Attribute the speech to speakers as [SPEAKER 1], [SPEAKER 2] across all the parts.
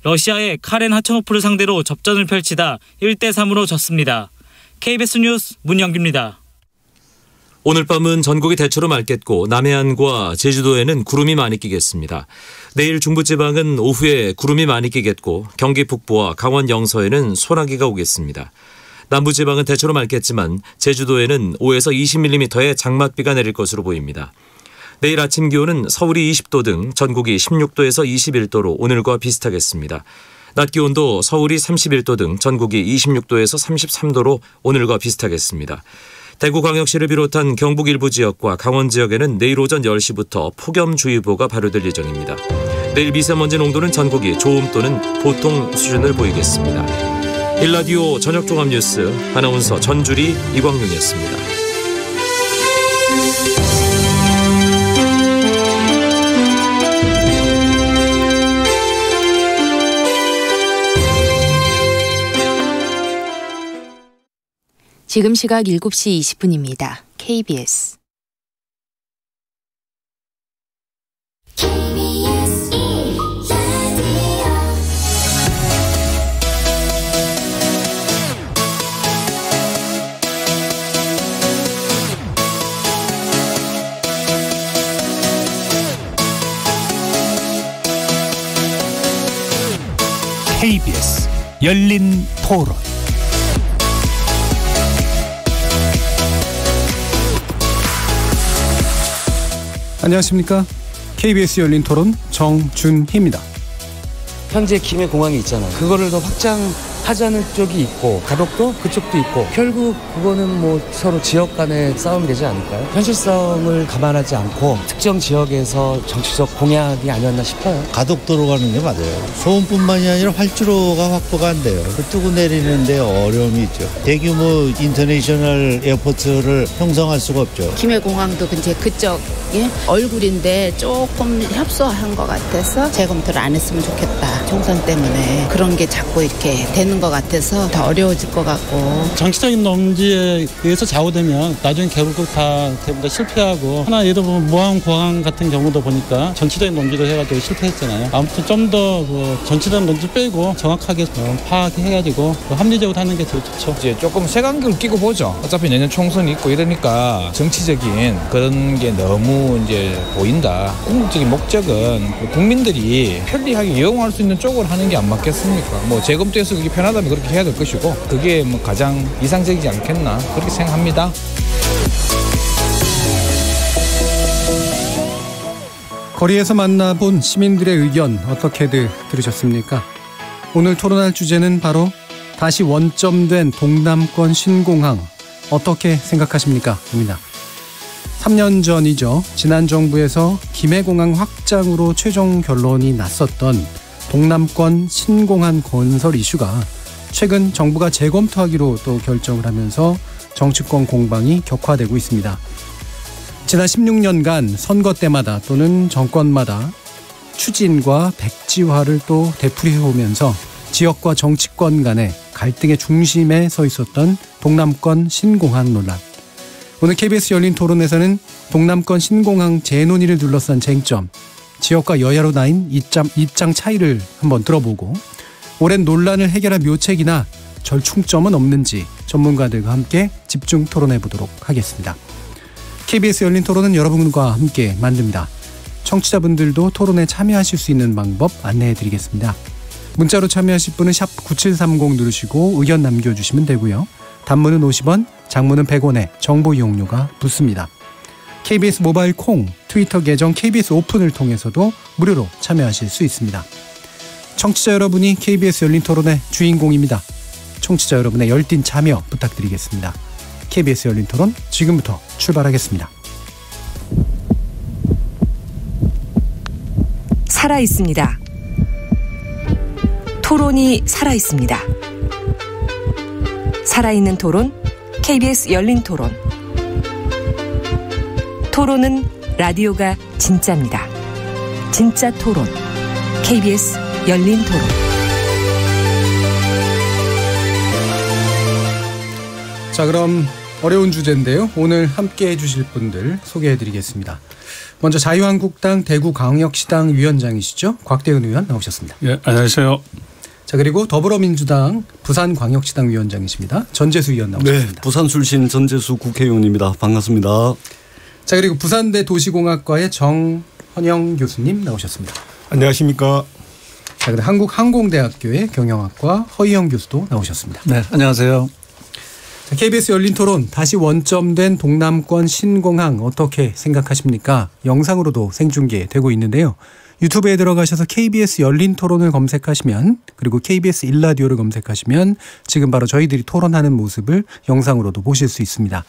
[SPEAKER 1] 러시아의 카렌 하차노프를 상대로 접전을 펼치다 1대3으로 졌습니다. KBS 뉴스 문영규입니다.
[SPEAKER 2] 오늘 밤은 전국이 대체로 맑겠고 남해안과 제주도에는 구름이 많이 끼겠습니다. 내일 중부지방은 오후에 구름이 많이 끼겠고 경기 북부와 강원 영서에는 소나기가 오겠습니다. 남부지방은 대체로 맑겠지만 제주도에는 5에서 20mm의 장맛비가 내릴 것으로 보입니다. 내일 아침 기온은 서울이 20도 등 전국이 16도에서 21도로 오늘과 비슷하겠습니다. 낮 기온도 서울이 31도 등 전국이 26도에서 33도로 오늘과 비슷하겠습니다. 대구광역시를 비롯한 경북 일부 지역과 강원 지역에는 내일 오전 10시부터 폭염주의보가 발효될 예정입니다. 내일 미세먼지 농도는 전국이 좋음 또는 보통 수준을 보이겠습니다. 일라디오 저녁종합뉴스 아나운서 전주리 이광용이었습니다.
[SPEAKER 3] 지금 시각 7시 20분입니다. KBS
[SPEAKER 4] KBS 열린 토론.
[SPEAKER 5] 안녕하십니까. KBS 열린 토론 정준희입니다.
[SPEAKER 6] 현재 김해공항이 있잖아요. 그거를 더 확장하자는 쪽이 있고 가덕도 그쪽도 있고 결국 그거는 뭐 서로 지역 간의 싸움이 되지 않을까요? 현실성을 감안하지 않고 특정 지역에서 정치적 공약이 아니었나 싶어요.
[SPEAKER 7] 가덕도로 가는 게 맞아요. 소음뿐만이 아니라 활주로가 확보가 안 돼요. 그 뜨고 내리는데 어려움이 있죠. 대규모 인터내셔널 에어포트를 형성할 수가 없죠.
[SPEAKER 8] 김해공항도 이제 그쪽이 얼굴인데 조금 협소한 것 같아서 재검토를 안 했으면 좋겠다. 총선 때문에 그런 게 자꾸 이렇게 되는 것 같아서 더 어려워질 것 같고.
[SPEAKER 9] 정치적인 논지에 의해서 좌우되면 나중에 결국 다 대부분 다 실패하고 하나 예를 들어 모항공항 같은 경우도 보니까 정치적인 논지로 해가지고 실패했잖아요. 아무튼 좀 더 정치적인 논지 빼고 정확하게 파악해가지고 합리적으로 하는 게 제일 좋죠.
[SPEAKER 10] 이제 조금 색안경을 끼고 보죠. 어차피 내년 총선이 있고 이러니까 정치적인 그런 게 너무 이제 보인다. 궁극적인 목적은 국민들이 편리하게 이용할 수 있는 쪽으로 하는 게 안 맞겠습니까? 뭐 재검토해서 그게 편하다면 그렇게 해야 될 것이고 그게 뭐 가장 이상적이지 않겠나 그렇게 생각합니다.
[SPEAKER 5] 거리에서 만나본 시민들의 의견 어떻게들 들으셨습니까? 오늘 토론할 주제는 바로 다시 원점된 동남권 신공항 어떻게 생각하십니까? 입니다. 3년 전이죠. 지난 정부에서 김해공항 확장으로 최종 결론이 났었던 동남권 신공항 건설 이슈가 최근 정부가 재검토하기로 또 결정을 하면서 정치권 공방이 격화되고 있습니다. 지난 16년간 선거 때마다 또는 정권마다 추진과 백지화를 또 되풀이해오면서 지역과 정치권 간의 갈등의 중심에 서 있었던 동남권 신공항 논란. 오늘 KBS 열린 토론에서는 동남권 신공항 재논의를 둘러싼 쟁점, 지역과 여야로 나뉜 입장 차이를 한번 들어보고 오랜 논란을 해결할 묘책이나 절충점은 없는지 전문가들과 함께 집중 토론해 보도록 하겠습니다. KBS 열린 토론은 여러분과 함께 만듭니다. 청취자분들도 토론에 참여하실 수 있는 방법 안내해 드리겠습니다. 문자로 참여하실 분은 샵 9730 누르시고 의견 남겨주시면 되고요. 단문은 50원, 장문은 100원에 정보 이용료가 붙습니다. KBS 모바일 콩, 트위터 계정 KBS 오픈을 통해서도 무료로 참여하실 수 있습니다. 청취자 여러분이 KBS 열린 토론의 주인공입니다. 청취자 여러분의 열띤 참여 부탁드리겠습니다. KBS 열린 토론 지금부터 출발하겠습니다.
[SPEAKER 11] 살아있습니다. 토론이 살아있습니다. 살아있는 토론, KBS 열린 토론. 토론은 라디오가 진짜입니다. 진짜 토론, KBS 열린 토론.
[SPEAKER 5] 자, 그럼 어려운 주제인데요. 오늘 함께해 주실 분들 소개해 드리겠습니다. 먼저 자유한국당 대구광역시당 위원장이시죠. 곽대은 의원 나오셨습니다.
[SPEAKER 12] 예, 안녕하세요.
[SPEAKER 5] 자, 그리고 더불어민주당 부산광역시당 위원장이십니다. 전재수 의원 나오셨습니다.
[SPEAKER 13] 네, 부산 출신 전재수 국회의원입니다. 반갑습니다.
[SPEAKER 5] 자, 그리고 부산대 도시공학과의 정헌영 교수님 나오셨습니다.
[SPEAKER 14] 안녕하십니까.
[SPEAKER 5] 자, 그리고 한국항공대학교의 경영학과 허희영 교수도 나오셨습니다.
[SPEAKER 12] 네, 안녕하세요.
[SPEAKER 5] 자, KBS 열린 토론 다시 원점된 동남권 신공항 어떻게 생각하십니까? 영상으로도 생중계되고 있는데요. 유튜브에 들어가셔서 KBS 열린 토론을 검색하시면 그리고 KBS 1라디오를 검색하시면 지금 바로 저희들이 토론하는 모습을 영상으로도 보실 수 있습니다.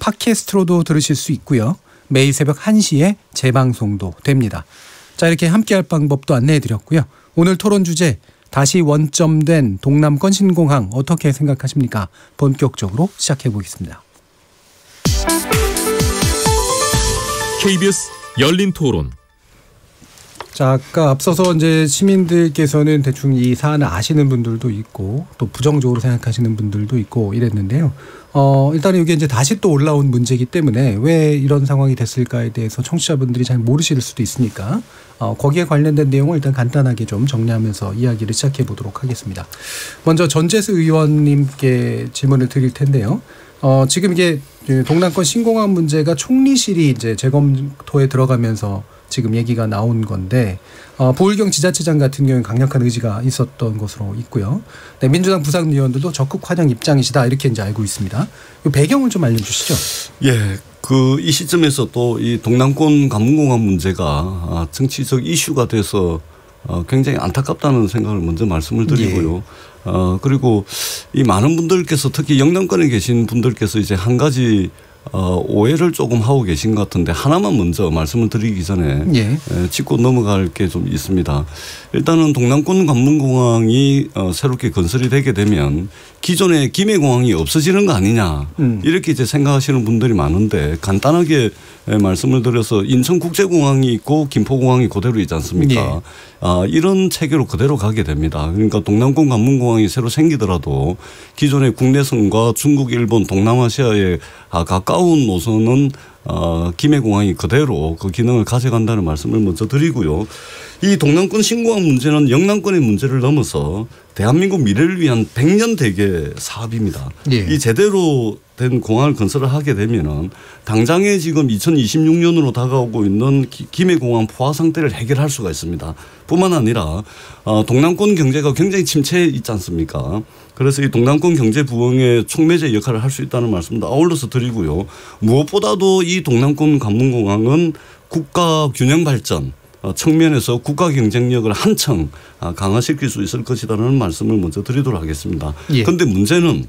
[SPEAKER 5] 팟캐스트로도 들으실 수 있고요. 매일 새벽 1시에 재방송도 됩니다. 자, 이렇게 함께할 방법도 안내해드렸고요. 오늘 토론 주제 다시 원점된 동남권 신공항 어떻게 생각하십니까? 본격적으로 시작해 보겠습니다.
[SPEAKER 15] KBS 열린 토론.
[SPEAKER 5] 자, 아까 앞서서 이제 시민들께서는 대충 이 사안을 아시는 분들도 있고 또 부정적으로 생각하시는 분들도 있고 이랬는데요. 일단은 이게 이제 다시 또 올라온 문제이기 때문에 왜 이런 상황이 됐을까에 대해서 청취자분들이 잘 모르실 수도 있으니까 거기에 관련된 내용을 일단 간단하게 좀 정리하면서 이야기를 시작해 보도록 하겠습니다. 먼저 전재수 의원님께 질문을 드릴 텐데요. 지금 이게 동남권 신공항 문제가 총리실이 이제 재검토에 들어가면서 지금 얘기가 나온 건데 보울경 지자체장 같은 경우는 강력한 의지가 있었던 것으로 있고요. 네, 민주당 부산 의원들도 적극 환영 입장이시다 이렇게 이제 알고 있습니다. 이 배경을 좀 알려주시죠.
[SPEAKER 13] 예, 이 시점에서 또 이 동남권 관문공항 문제가 정치적 이슈가 돼서 굉장히 안타깝다는 생각을 먼저 말씀을 드리고요. 예. 그리고 이 많은 분들께서 특히 영남권에 계신 분들께서 이제 한 가지 오해를 조금 하고 계신 것 같은데 하나만 먼저 말씀을 드리기 전에
[SPEAKER 5] 예.
[SPEAKER 13] 짚고 넘어갈 게 좀 있습니다. 일단은 동남권 관문공항이 새롭게 건설이 되게 되면 기존의 김해공항이 없어지는 거 아니냐 이렇게 이제 생각하시는 분들이 많은데 간단하게 말씀을 드려서 인천국제공항이 있고 김포공항이 그대로 있지 않습니까? 예. 이런 체계로 그대로 가게 됩니다. 그러니까 동남권 관문공항이 새로 생기더라도 기존의 국내선과 중국, 일본, 동남아시아에 가까운 노선은 김해공항이 그대로 그 기능을 가져간다는 말씀을 먼저 드리고요. 이 동남권 신공항 문제는 영남권의 문제를 넘어서 대한민국 미래를 위한 100년 대계 사업입니다. 예. 이 제대로 된 공항을 건설을 하게 되면은 당장에 지금 2026년으로 다가오고 있는 김해공항 포화 상태를 해결할 수가 있습니다. 뿐만 아니라 동남권 경제가 굉장히 침체에 있지 않습니까? 그래서 이 동남권 경제 부흥의 촉매제 역할을 할 수 있다는 말씀도 아울러서 드리고요. 무엇보다도 이 동남권 관문공항은 국가 균형 발전 측면에서 국가 경쟁력을 한층 강화시킬 수 있을 것이라는 말씀을 먼저 드리도록 하겠습니다. 그런데 예. 문제는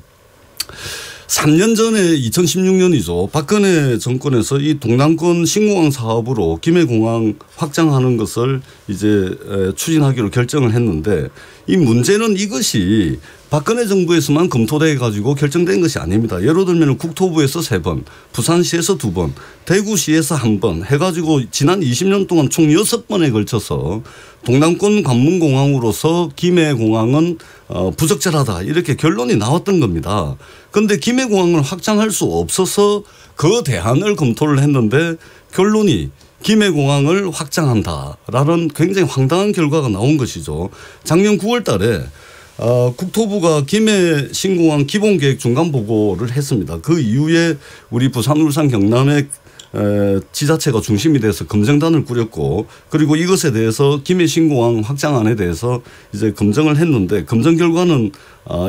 [SPEAKER 13] 3년 전에 2016년이죠. 박근혜 정권에서 이 동남권 신공항 사업으로 김해공항 확장하는 것을 이제 추진하기로 결정을 했는데 이 문제는 이것이 박근혜 정부에서만 검토돼 가지고 결정된 것이 아닙니다. 예를 들면 국토부에서 3번, 부산시에서 2번, 대구시에서 1번 해가지고 지난 20년 동안 총 6번에 걸쳐서 동남권 관문공항으로서 김해공항은 부적절하다 이렇게 결론이 나왔던 겁니다. 그런데 김해공항을 확장할 수 없어서 그 대안을 검토를 했는데 결론이 김해공항을 확장한다라는 굉장히 황당한 결과가 나온 것이죠. 작년 9월 달에 국토부가 김해 신공항 기본계획 중간 보고를 했습니다. 그 이후에 우리 부산, 울산, 경남의 지자체가 중심이 돼서 검증단을 꾸렸고 그리고 이것에 대해서 김해 신공항 확장안에 대해서 이제 검증을 했는데 검증 결과는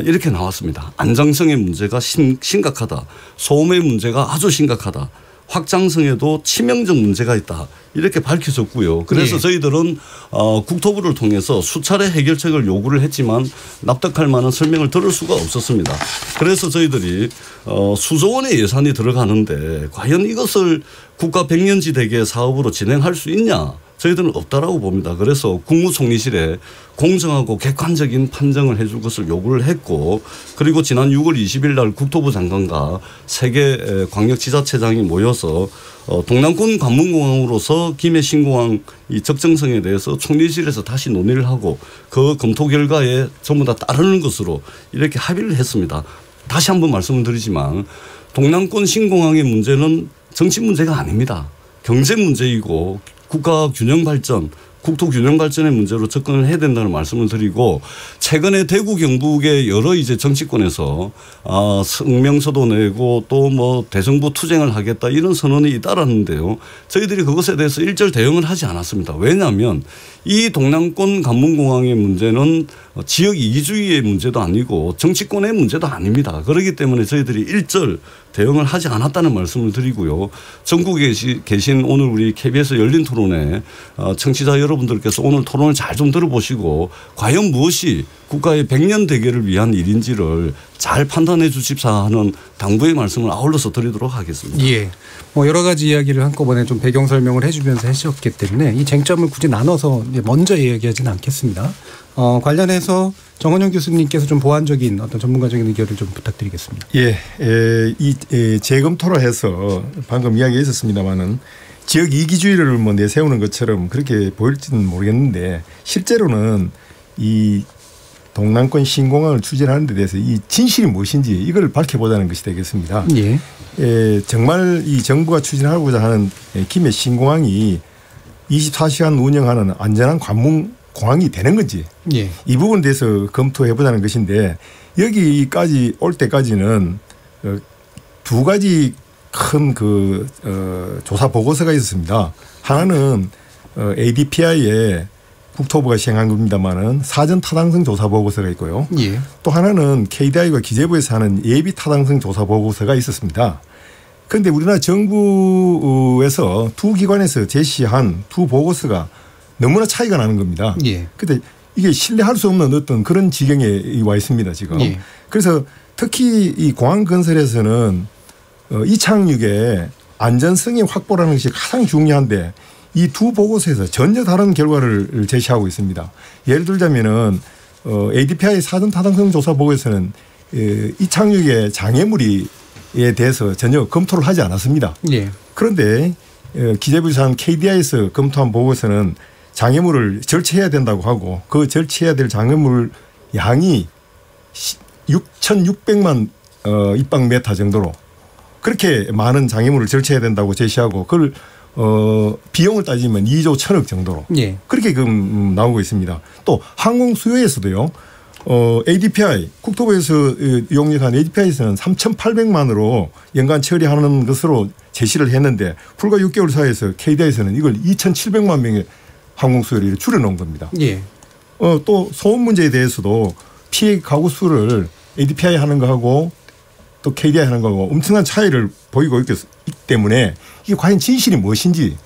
[SPEAKER 13] 이렇게 나왔습니다. 안정성의 문제가 심각하다. 소음의 문제가 아주 심각하다. 확장성에도 치명적 문제가 있다. 이렇게 밝혀졌고요. 그래서 네. 저희들은 국토부를 통해서 수차례 해결책을 요구를 했지만 납득할 만한 설명을 들을 수가 없었습니다. 그래서 저희들이 수조 원의 예산이 들어가는데 과연 이것을 국가 100년지 대계 사업으로 진행할 수 있냐. 저희들은 없다라고 봅니다. 그래서 국무총리실에 공정하고 객관적인 판정을 해줄 것을 요구를 했고 그리고 지난 6월 20일 날 국토부 장관과 3개 광역지자체장이 모여서 동남권 관문공항으로서 김해 신공항 이 적정성에 대해서 총리실에서 다시 논의를 하고 그 검토 결과에 전부 다 따르는 것으로 이렇게 합의를 했습니다. 다시 한번 말씀을 드리지만 동남권 신공항의 문제는 정치 문제가 아닙니다. 경제 문제이고 국가 균형 발전, 국토 균형 발전의 문제로 접근을 해야 된다는 말씀을 드리고 최근에 대구 경북의 여러 이제 정치권에서 성명서도 내고 또 뭐 대정부 투쟁을 하겠다 이런 선언이 잇따랐는데요. 저희들이 그것에 대해서 일절 대응을 하지 않았습니다. 왜냐하면 이 동남권 관문공항의 문제는 지역 이기주의의 문제도 아니고 정치권의 문제도 아닙니다. 그렇기 때문에 저희들이 일절 대응을 하지 않았다는 말씀을 드리고요. 전국에 계신 오늘 우리 KBS 열린 토론에 청취자 여러분들께서 오늘 토론을 잘 좀 들어보시고 과연 무엇이 국가의 100년 대계를 위한 일인지를 잘 판단해 주십사 하는 당부의 말씀을 아울러서 드리도록 하겠습니다.
[SPEAKER 5] 예. 뭐 여러 가지 이야기를 한꺼번에 좀 배경 설명을 해 주면서 하셨기 때문에 이 쟁점을 굳이 나눠서 먼저 이야기하지는 않겠습니다. 관련해서 정원영 교수님께서 좀 보완적인 어떤 전문가적인 의견을 좀 부탁드리겠습니다.
[SPEAKER 12] 예. 이 재검토를 해서 방금 이야기가 있었습니다마는 지역 이기주의를 뭐 내세우는 것처럼 그렇게 보일지는 모르겠는데 실제로는 이 동남권 신공항을 추진하는 데 대해서 이 진실이 무엇인지 이걸 밝혀보자는 것이 되겠습니다.
[SPEAKER 5] 예.
[SPEAKER 12] 정말 이 정부가 추진하고자 하는 김해 신공항이 24시간 운영하는 안전한 관문공항이 되는 건지
[SPEAKER 5] 예.
[SPEAKER 12] 이 부분에 대해서 검토해보자는 것인데 여기까지 올 때까지는 두 가지 큰 조사 보고서가 있었습니다. 하나는 ADPI의 국토부가 시행한 겁니다만은 사전 타당성 조사 보고서가 있고요.
[SPEAKER 5] 예.
[SPEAKER 12] 또 하나는 KDI와 기재부에서 하는 예비 타당성 조사 보고서가 있었습니다. 그런데 우리나라 정부에서 두 기관에서 제시한 두 보고서가 너무나 차이가 나는 겁니다.
[SPEAKER 5] 예.
[SPEAKER 12] 그런데 이게 신뢰할 수 없는 어떤 그런 지경에 와 있습니다 지금.
[SPEAKER 5] 예.
[SPEAKER 12] 그래서 특히 이 공항 건설에서는 이착륙의 안전성의 확보라는 것이 가장 중요한데 이 두 보고서에서 전혀 다른 결과를 제시하고 있습니다. 예를 들자면은 ADPI 사전 타당성 조사 보고서는 이착륙의 장애물에 대해서 전혀 검토를 하지 않았습니다.
[SPEAKER 5] 예.
[SPEAKER 12] 그런데 기재부에서 한 KDI에서 검토한 보고서는 장애물을 절취해야 된다고 하고 그 절취해야 될 장애물 양이 6,600만 입방메타 정도로 그렇게 많은 장애물을 절취해야 된다고 제시하고 그걸 비용을 따지면 2조 1,000억 정도로
[SPEAKER 5] 예.
[SPEAKER 12] 그렇게 나오고 있습니다. 또 항공 수요에서도요. ADPI 국토부에서 용역한 ADPI에서는 3,800만으로 연간 처리하는 것으로 제시를 했는데 불과 6개월 사이에서 KDI에서는 이걸 2,700만 명의 항공 수요를 줄여놓은 겁니다.
[SPEAKER 5] 예.
[SPEAKER 12] 또 소음 문제에 대해서도 피해 가구 수를 ADPI 하는 거하고 또 KDI 하는 거하고 엄청난 차이를 보이고 있기 때문에 이게 과연 진실이 무엇인지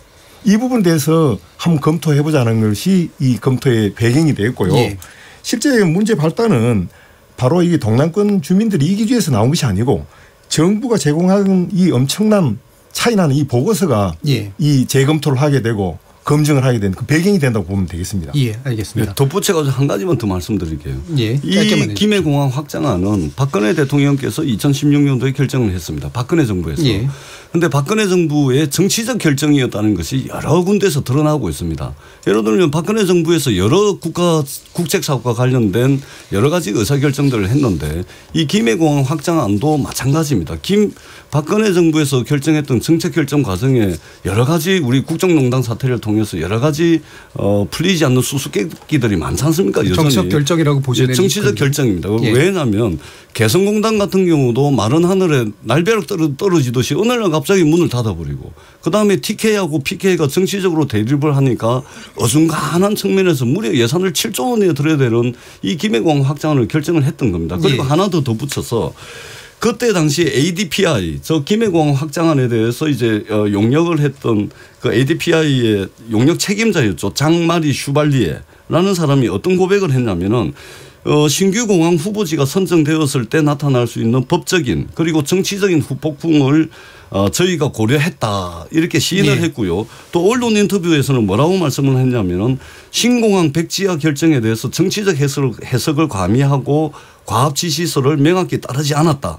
[SPEAKER 12] 이 부분에 대해서 한번 검토해보자는 것이 이 검토의 배경이 되었고요.
[SPEAKER 5] 예.
[SPEAKER 12] 실제 문제 발단은 바로 이 동남권 주민들이 이기주의에서 나온 것이 아니고 정부가 제공한 이 엄청난 차이나는 이 보고서가
[SPEAKER 5] 예.
[SPEAKER 12] 이 재검토를 하게 되고 검증을 하게 된 그 배경이 된다고 보면 되겠습니다.
[SPEAKER 5] 예, 알겠습니다.
[SPEAKER 13] 네, 덧붙여가지고 한 가지만 더 말씀드릴게요.
[SPEAKER 5] 예,
[SPEAKER 13] 이 김해공항 확장안은 박근혜 대통령께서 2016년도에 결정을 했습니다. 박근혜 정부에서. 그런데 박근혜 정부의 정치적 결정이었다는 것이 여러 군데서 드러나고 있습니다. 예를 들면 박근혜 정부에서 여러 국책 사업과 관련된 여러 가지 의사결정들을 했는데 이 김해공항 확장안도 마찬가지입니다. 박근혜 정부에서 결정했던 정책 결정 과정에 여러 가지 우리 국정농단 사태를 통해서 여러 가지 풀리지 않는 수수께끼들이 많지 않습니까? 여전히.
[SPEAKER 5] 정치적 결정이라고 보시는.
[SPEAKER 13] 정치적 결정입니다.
[SPEAKER 5] 예.
[SPEAKER 13] 왜냐하면 개성공단 같은 경우도 마른 하늘에 날벼락 떨어지듯이 어느 날 갑자기 문을 닫아버리고 그다음에 TK하고 PK가 정치적으로 대립을 하니까 어중간한 측면에서 무려 예산을 7조 원에 들여야 되는 이 김해공항 확장을 결정을 했던 겁니다. 그리고
[SPEAKER 5] 예.
[SPEAKER 13] 하나 더 덧붙여서 그때 당시 ADPI 저 김해공항 확장안에 대해서 이제 용역을 했던 그 ADPI의 용역 책임자였죠. 장마리 슈발리에라는 사람이 어떤 고백을 했냐면은 신규 공항 후보지가 선정되었을 때 나타날 수 있는 법적인 그리고 정치적인 후폭풍을 저희가 고려했다 이렇게 시인을 했고요. 또 언론 인터뷰에서는 뭐라고 말씀을 했냐면은 신공항 백지화 결정에 대해서 정치적 해석을 가미하고 과업 지시서를 명확히 따르지 않았다.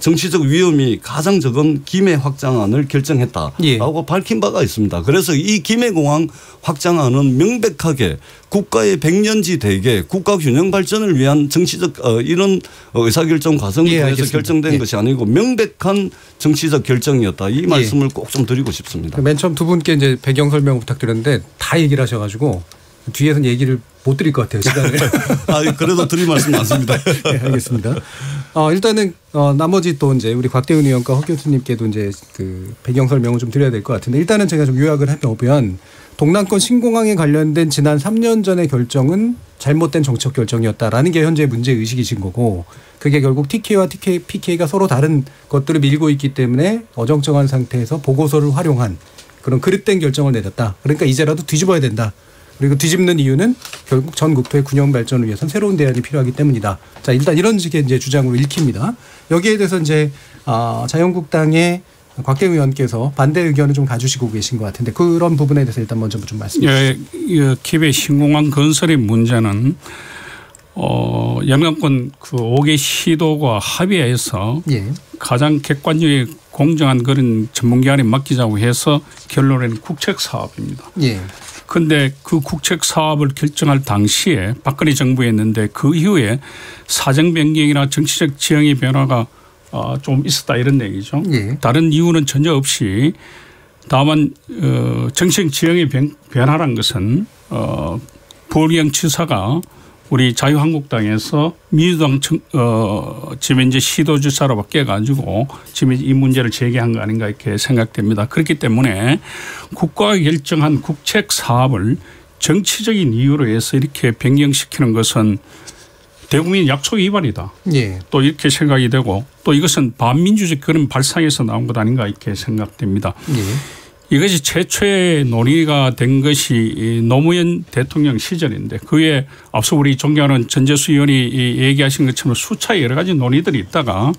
[SPEAKER 13] 정치적 위험이 가장 적은 김해 확장안을 결정했다라고 밝힌 바가 있습니다. 그래서 이 김해공항 확장안은 명백하게 국가의 100년지 대계 국가 균형 발전을 위한 정치적 이런 의사결정 과정을 통해서 결정된 것이 아니고 명백한 정치적 결정이었다. 이 말씀을 꼭 좀 드리고 싶습니다.
[SPEAKER 5] 맨 처음 두 분께 이제 배경 설명 부탁드렸는데 다 얘기를 하셔가지고 뒤에서는 얘기를 못 드릴 것 같아요. 시간을.
[SPEAKER 13] 그래도 드릴 말씀 많습니다.
[SPEAKER 5] 네, 알겠습니다. 일단은 나머지 또 이제 우리 곽대훈 의원과 허 교수님께도 이제 그 배경 설명을 좀 드려야 될 것 같은데 일단은 제가 좀 요약을 해보면 동남권 신공항에 관련된 지난 3년 전의 결정은 잘못된 정책 결정이었다라는 게 현재 문제 의식이신 거고 그게 결국 TK와 PK가 서로 다른 것들을 밀고 있기 때문에 어정쩡한 상태에서 보고서를 활용한 그런 그릇된 결정을 내렸다. 그러니까 이제라도 뒤집어야 된다. 그리고 뒤집는 이유는 결국 전 국토의 균형 발전을 위해서는 새로운 대안이 필요하기 때문이다. 자, 일단 이런 식의 이제 주장으로 읽힙니다. 여기에 대해서 이제 자유한국당의 곽대훈 의원께서 반대 의견을 좀 가지시고 계신 것 같은데 그런 부분에 대해서 일단 먼저 좀 말씀해 주시죠.
[SPEAKER 14] 기베 신공항 건설의 문제는 영남권 그 5개 시도가 합의해서 가장 객관적이 공정한 그런 전문기관에 맡기자고 해서 결론에는 국책 사업입니다. 그런데 그 국책 사업을 결정할 당시에 박근혜 정부였는데 그 이후에 사정 변경이나 정치적 지형의 변화가 좀 있었다 이런 얘기죠. 다른 이유는 전혀 없이 다만 정치적 지형의 변화란 것은 부울경 지사가 우리 자유한국당에서 민주당 지금 이제 시도지사로 바뀌어가지고 지금 이 문제를 제기한 거 아닌가 이렇게 생각됩니다. 그렇기 때문에 국가가 결정한 국책 사업을 정치적인 이유로 해서 이렇게 변경시키는 것은 대국민 약속 위반이다. 또 이렇게 생각이 되고 또 이것은 반민주적 그런 발상에서 나온 것 아닌가 이렇게 생각됩니다. 이것이 최초의 논의가 된 것이 노무현 대통령 시절인데 그에 앞서 우리 존경하는 전재수 의원이 얘기하신 것처럼 수차의 여러 가지 논의들이 있다가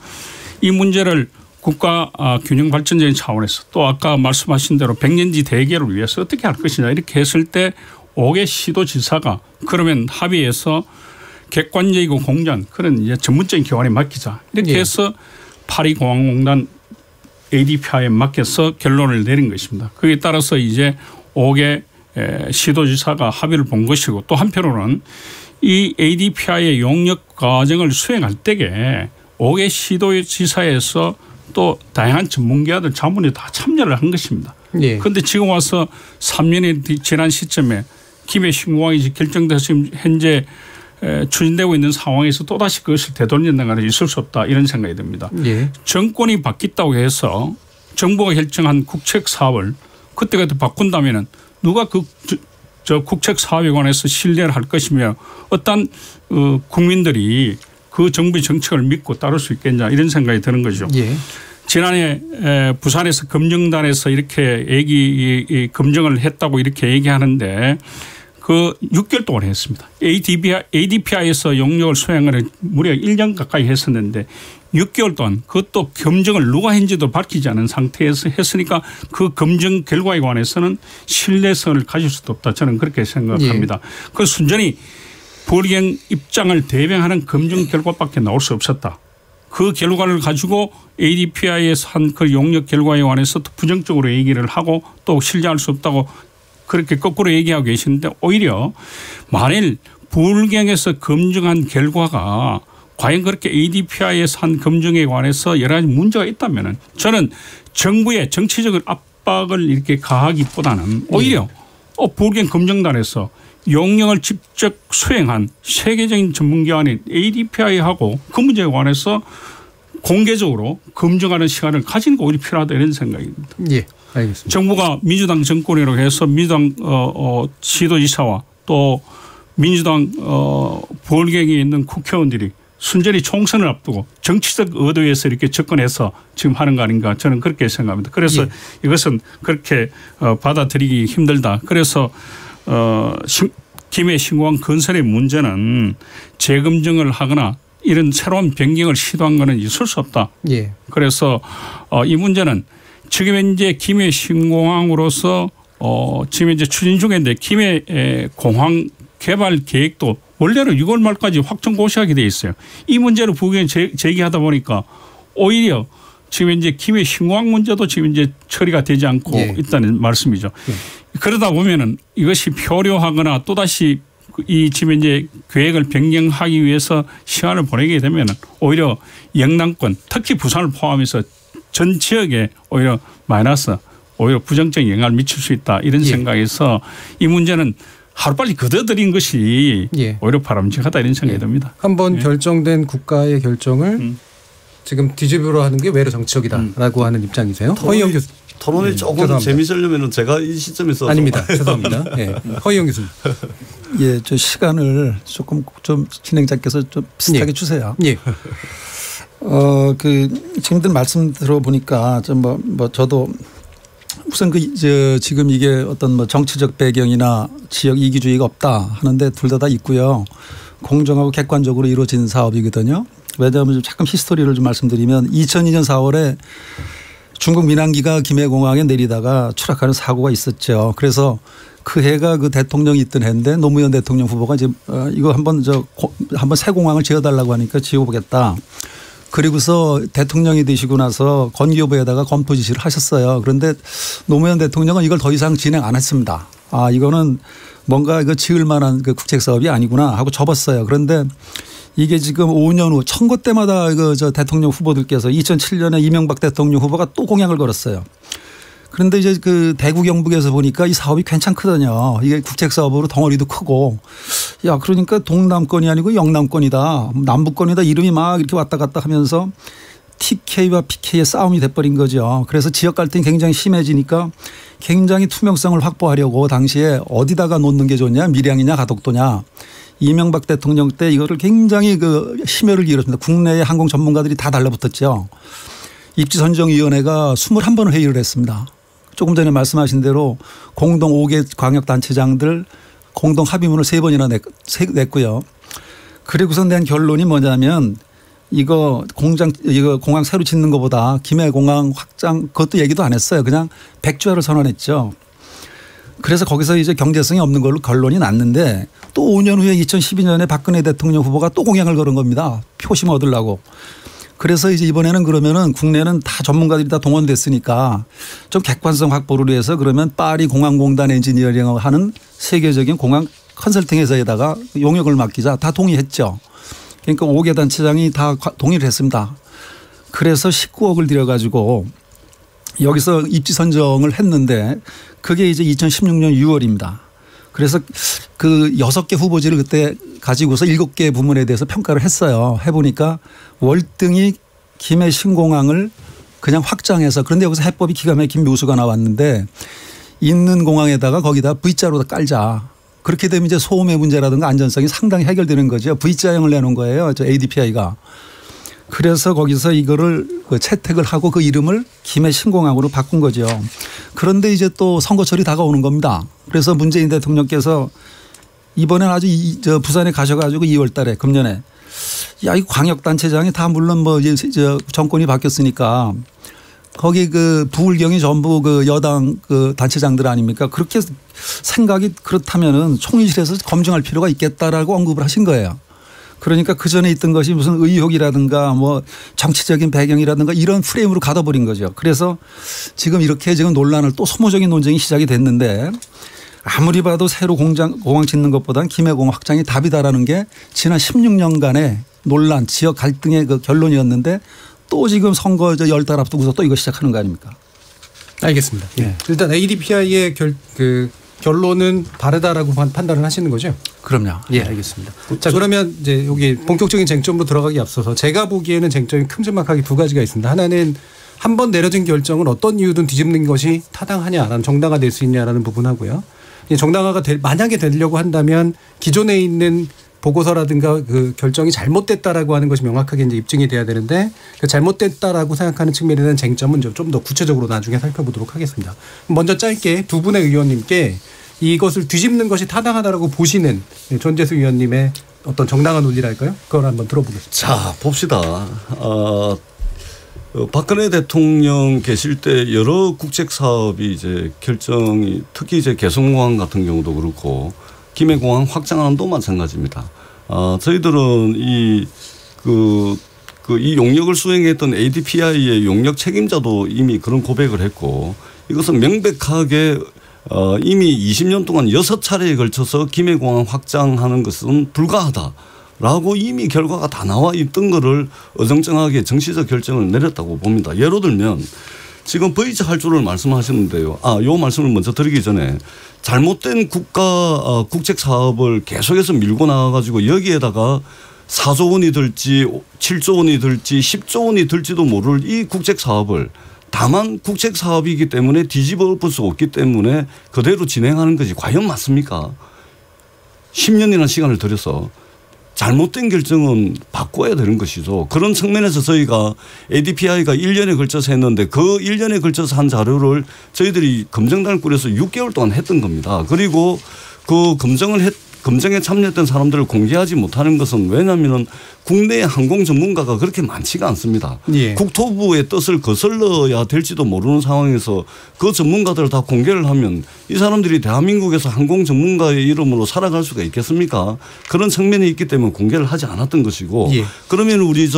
[SPEAKER 14] 이 문제를 국가 균형 발전적인 차원에서 또 아까 말씀하신 대로 100년지 대계를 위해서 어떻게 할 것이냐 이렇게 했을 때 5개 시도지사가 그러면 합의해서 객관적이고 공정한 그런 이제 전문적인 기관에 맡기자 이렇게 해서 파리공항공단 ADPI에 맡겨서 결론을 내린 것입니다. 거기에 따라서 이제 5개 시도지사가 합의를 본 것이고 또 한편으로는 이 ADPI의 용역 과정을 수행할 때에 5개 시도지사에서 또 다양한 전문가들 자문에 다 참여를 한 것입니다. 그런데 지금 와서 3년이 지난 시점에 김해 신공항이 결정돼서 지금 현재 추진되고 있는 상황에서 또다시 그것을 되돌린다는 것은 있을 수 없다 이런 생각이 듭니다. 정권이 바뀌었다고 해서 정부가 결정한 국책 사업을 그때그때 바꾼다면 누가 저 국책 사업에 관해서 신뢰를 할 것이며 어떤 국민들이 그 정부의 정책을 믿고 따를 수 있겠냐 이런 생각이 드는 거죠. 지난해 부산에서 검증단에서 이렇게 검증을 했다고 이렇게 얘기하는데 그 6개월 동안 했습니다. ADPI에서 용역을 수행을 무려 1년 가까이 했었는데 6개월 동안 그것도 검증을 누가 했는지도 밝히지 않은 상태에서 했으니까 그 검증 결과에 관해서는 신뢰성을 가질 수도 없다. 저는 그렇게 생각합니다. 그 순전히 부울경 입장을 대변하는 검증 결과밖에 나올 수 없었다. 그 결과를 가지고 ADPI에서 한 그 용역 결과에 관해서 부정적으로 얘기를 하고 또 신뢰할 수 없다고 그렇게 거꾸로 얘기하고 계시는데 오히려 만일 부울경에서 검증한 결과가 과연 그렇게 ADPI에서 한 검증에 관해서 여러 가지 문제가 있다면 저는 정부의 정치적 압박을 이렇게 가하기보다는 오히려 부울경 검증단에서 용역을 직접 수행한 세계적인 전문기관인 ADPI하고 그 문제에 관해서 공개적으로 검증하는 시간을 가지는 게 오히려 필요하다 이런 생각입니다.
[SPEAKER 5] 알겠습니다.
[SPEAKER 14] 정부가 민주당 정권이라고 해서 민주당 시도지사와 또 민주당 부울경에 있는 국회의원들이 순전히 총선을 앞두고 정치적 의도에서 이렇게 접근해서 지금 하는 거 아닌가 저는 그렇게 생각합니다. 그래서 이것은 그렇게 받아들이기 힘들다. 그래서 김해 신공항 건설의 문제는 재검증을 하거나 이런 새로운 변경을 시도한 것은 있을 수 없다. 그래서 이 문제는 지금 현재 김해 신공항으로서 지금 이제 추진 중인데 김해 공항 개발 계획도 원래는 6월 말까지 확정 고시하게 돼 있어요. 이 문제를 부울경이 제기하다 보니까 오히려 지금 이제 김해 신공항 문제도 지금 이제 처리가 되지 않고 있다는 말씀이죠. 그러다 보면은 이것이 표류하거나 또다시 이 지금 이제 계획을 변경하기 위해서 시간을 보내게 되면 오히려 영남권 특히 부산을 포함해서 전 지역에 오히려 마이너스, 오히려 부정적인 영향을 미칠 수 있다 이런 생각에서 이 문제는 하루빨리 거둬들인 것이 오히려 바람직하다 이런 생각이 듭니다.
[SPEAKER 5] 한번 결정된 국가의 결정을 지금 뒤집으려 하는 게 외로 정치적이다라고 하는 입장이세요. 허희영 교수.
[SPEAKER 13] 토론이 조금 재밌으려면 제가 이 시점에서
[SPEAKER 5] 아닙니다. 죄송합니다. 허희영 교수님.
[SPEAKER 16] 예, 저 시간을 조금 좀 진행자께서 좀 비슷하게 주세요. 지금들 말씀 들어보니까 저도 우선 지금 이게 어떤 정치적 배경이나 지역 이기주의가 없다 하는데 둘 다 있고요. 공정하고 객관적으로 이루어진 사업이거든요. 왜냐하면 잠깐 히스토리를 좀 말씀드리면 2002년 4월에 중국 민항기가 김해공항에 내리다가 추락하는 사고가 있었죠. 그래서 그 해가 그 대통령이 있던 해인데 노무현 대통령 후보가 이제 이거 한번 새 공항을 지어달라고 하니까 지어보겠다. 그리고서 대통령이 되시고 나서 건기여부에다가 검토 지시를 하셨어요. 그런데 노무현 대통령은 이걸 더 이상 진행 안 했습니다. 이거는 뭔가 이거 지을 만한 그 국책 사업이 아니구나 하고 접었어요. 그런데 이게 지금 5년 후 선거 때마다 저 대통령 후보들께서 2007년에 이명박 대통령 후보가 또 공약을 걸었어요. 그런데 이제 그 대구 경북에서 보니까 이 사업이 괜찮거든요. 이게 국책 사업으로 덩어리도 크고 야 그러니까 동남권이 아니고 영남권이다. 남북권이다. 이름이 막 이렇게 왔다 갔다 하면서 TK와 PK의 싸움이 돼버린 거죠. 그래서 지역 갈등이 굉장히 심해지니까 굉장히 투명성을 확보하려고 당시에 어디다가 놓는 게 좋냐 밀양이냐 가덕도냐. 이명박 대통령 때 이거를 굉장히 심혈을 기울였습니다. 국내의 항공 전문가들이 다 달라붙었죠. 입지선정위원회가 21번을 회의를 했습니다. 조금 전에 말씀하신 대로 공동 5개 광역단체장들 공동 합의문을 3번이나 냈고요. 그리고서 낸 결론이 뭐냐면 이거 공항 새로 짓는 것보다 김해공항 확장 그것도 얘기도 안 했어요. 그냥 백주화를 선언했죠. 그래서 거기서 이제 경제성이 없는 걸로 결론이 났는데 또 5년 후에 2012년에 박근혜 대통령 후보가 또 공약을 걸은 겁니다. 표심 얻으려고. 그래서 이제 이번에는 그러면은 국내는 다 전문가들이 다 동원됐으니까 좀 객관성 확보를 위해서 그러면 파리 공항공단 엔지니어링을 하는 세계적인 공항 컨설팅 회사에다가 용역을 맡기자 다 동의했죠. 그러니까 5개 단체장이 다 동의를 했습니다. 그래서 19억을 들여가지고 여기서 입지 선정을 했는데 그게 이제 2016년 6월입니다. 그래서 그 6개 후보지를 그때 가지고서 7개 부문에 대해서 평가를 했어요. 해보니까 월등히 김해 신공항을 그냥 확장해서 그런데 여기서 해법이 기가 막힌 묘수가 나왔는데 있는 공항에다가 거기다 V자로 깔자. 그렇게 되면 이제 소음의 문제라든가 안전성이 상당히 해결되는 거죠. V자형을 내놓은 거예요. 저 ADPI가. 그래서 거기서 이거를 채택을 하고 그 이름을 김해 신공항으로 바꾼 거죠. 그런데 이제 또 선거철이 다가오는 겁니다. 그래서 문재인 대통령께서 이번엔 아주 부산에 가셔가지고 2월 달에 금년에 야, 이 광역단체장이 다 물론 뭐 이제 정권이 바뀌었으니까 거기 그 부울경이 전부 그 여당 그 단체장들 아닙니까? 그렇게 생각이 그렇다면은 총리실에서 검증할 필요가 있겠다라고 언급을 하신 거예요. 그러니까 그 전에 있던 것이 무슨 의혹이라든가 뭐 정치적인 배경이라든가 이런 프레임으로 가둬버린 거죠. 그래서 지금 이렇게 지금 논란을 또 소모적인 논쟁이 시작이 됐는데 아무리 봐도 새로 공항 짓는 것보다는 김해공항 확장이 답이다라는 게 지난 16년간의 논란 지역 갈등의 그 결론이었는데 또 지금 선거 10달 앞두고서 또 이거 시작하는 거 아닙니까?
[SPEAKER 5] 알겠습니다. 네. 일단 ADPI의 결론은 바르다라고 판단을 하시는 거죠?
[SPEAKER 16] 그럼요.
[SPEAKER 5] 예, 알겠습니다. 자, 그러면 이제 여기 본격적인 쟁점으로 들어가기 앞서서 제가 보기에는 쟁점이 큼지막하게 두 가지가 있습니다. 하나는 한 번 내려진 결정을 어떤 이유든 뒤집는 것이 타당하냐라는 정당화 될 수 있냐라는 부분하고요. 정당화가 만약에 되려고 한다면 기존에 있는 보고서라든가 그 결정이 잘못됐다라고 하는 것이 명확하게 이제 입증이 돼야 되는데 그 잘못됐다라고 생각하는 측면에 대한 쟁점은 좀 더 구체적으로 나중에 살펴보도록 하겠습니다. 먼저 짧게 두 분의 의원님께 이것을 뒤집는 것이 타당하다라고 보시는 전재수 의원님의 어떤 정당한 논리랄까요? 그걸 한번 들어보겠습니다.
[SPEAKER 13] 자, 봅시다. 박근혜 대통령 계실 때 여러 국책 사업이 이제 결정이 특히 이제 개성공항 같은 경우도 그렇고 김해공항 확장하는도 마찬가지입니다. 저희들은 이 용역을 수행했던 ADPI의 용역 책임자도 이미 그런 고백을 했고 이것은 명백하게 이미 20년 동안 6차례에 걸쳐서 김해공항 확장하는 것은 불가하다라고 라고 이미 결과가 다 나와 있던 거를 어정쩡하게 정치적 결정을 내렸다고 봅니다. 예로 들면 지금 V자 할주를 말씀하셨는데요. 요 말씀을 먼저 드리기 전에 잘못된 국책 사업을 계속해서 밀고 나가가지고 여기에다가 4조 원이 들지 7조 원이 들지 10조 원이 들지도 모를 이 국책 사업을 다만 국책 사업이기 때문에 뒤집어 엎을 수 없기 때문에 그대로 진행하는 것이 과연 맞습니까? 10년이나 시간을 들여서 잘못된 결정은 바꿔야 되는 것이죠. 그런 측면에서 저희가 ADPI가 1년에 걸쳐서 했는데 그 1년에 걸쳐서 한 자료를 저희들이 검증단을 꾸려서 6개월 동안 했던 겁니다. 그리고 그 검증에 참여했던 사람들을 공개하지 못하는 것은 왜냐하면 국내의 항공 전문가가 그렇게 많지가 않습니다. 예. 국토부의 뜻을 거슬러야 될지도 모르는 상황에서 그 전문가들을 다 공개를 하면 이 사람들이 대한민국에서 항공 전문가의 이름으로 살아갈 수가 있겠습니까? 그런 측면이 있기 때문에 공개를 하지 않았던 것이고 예. 그러면 우리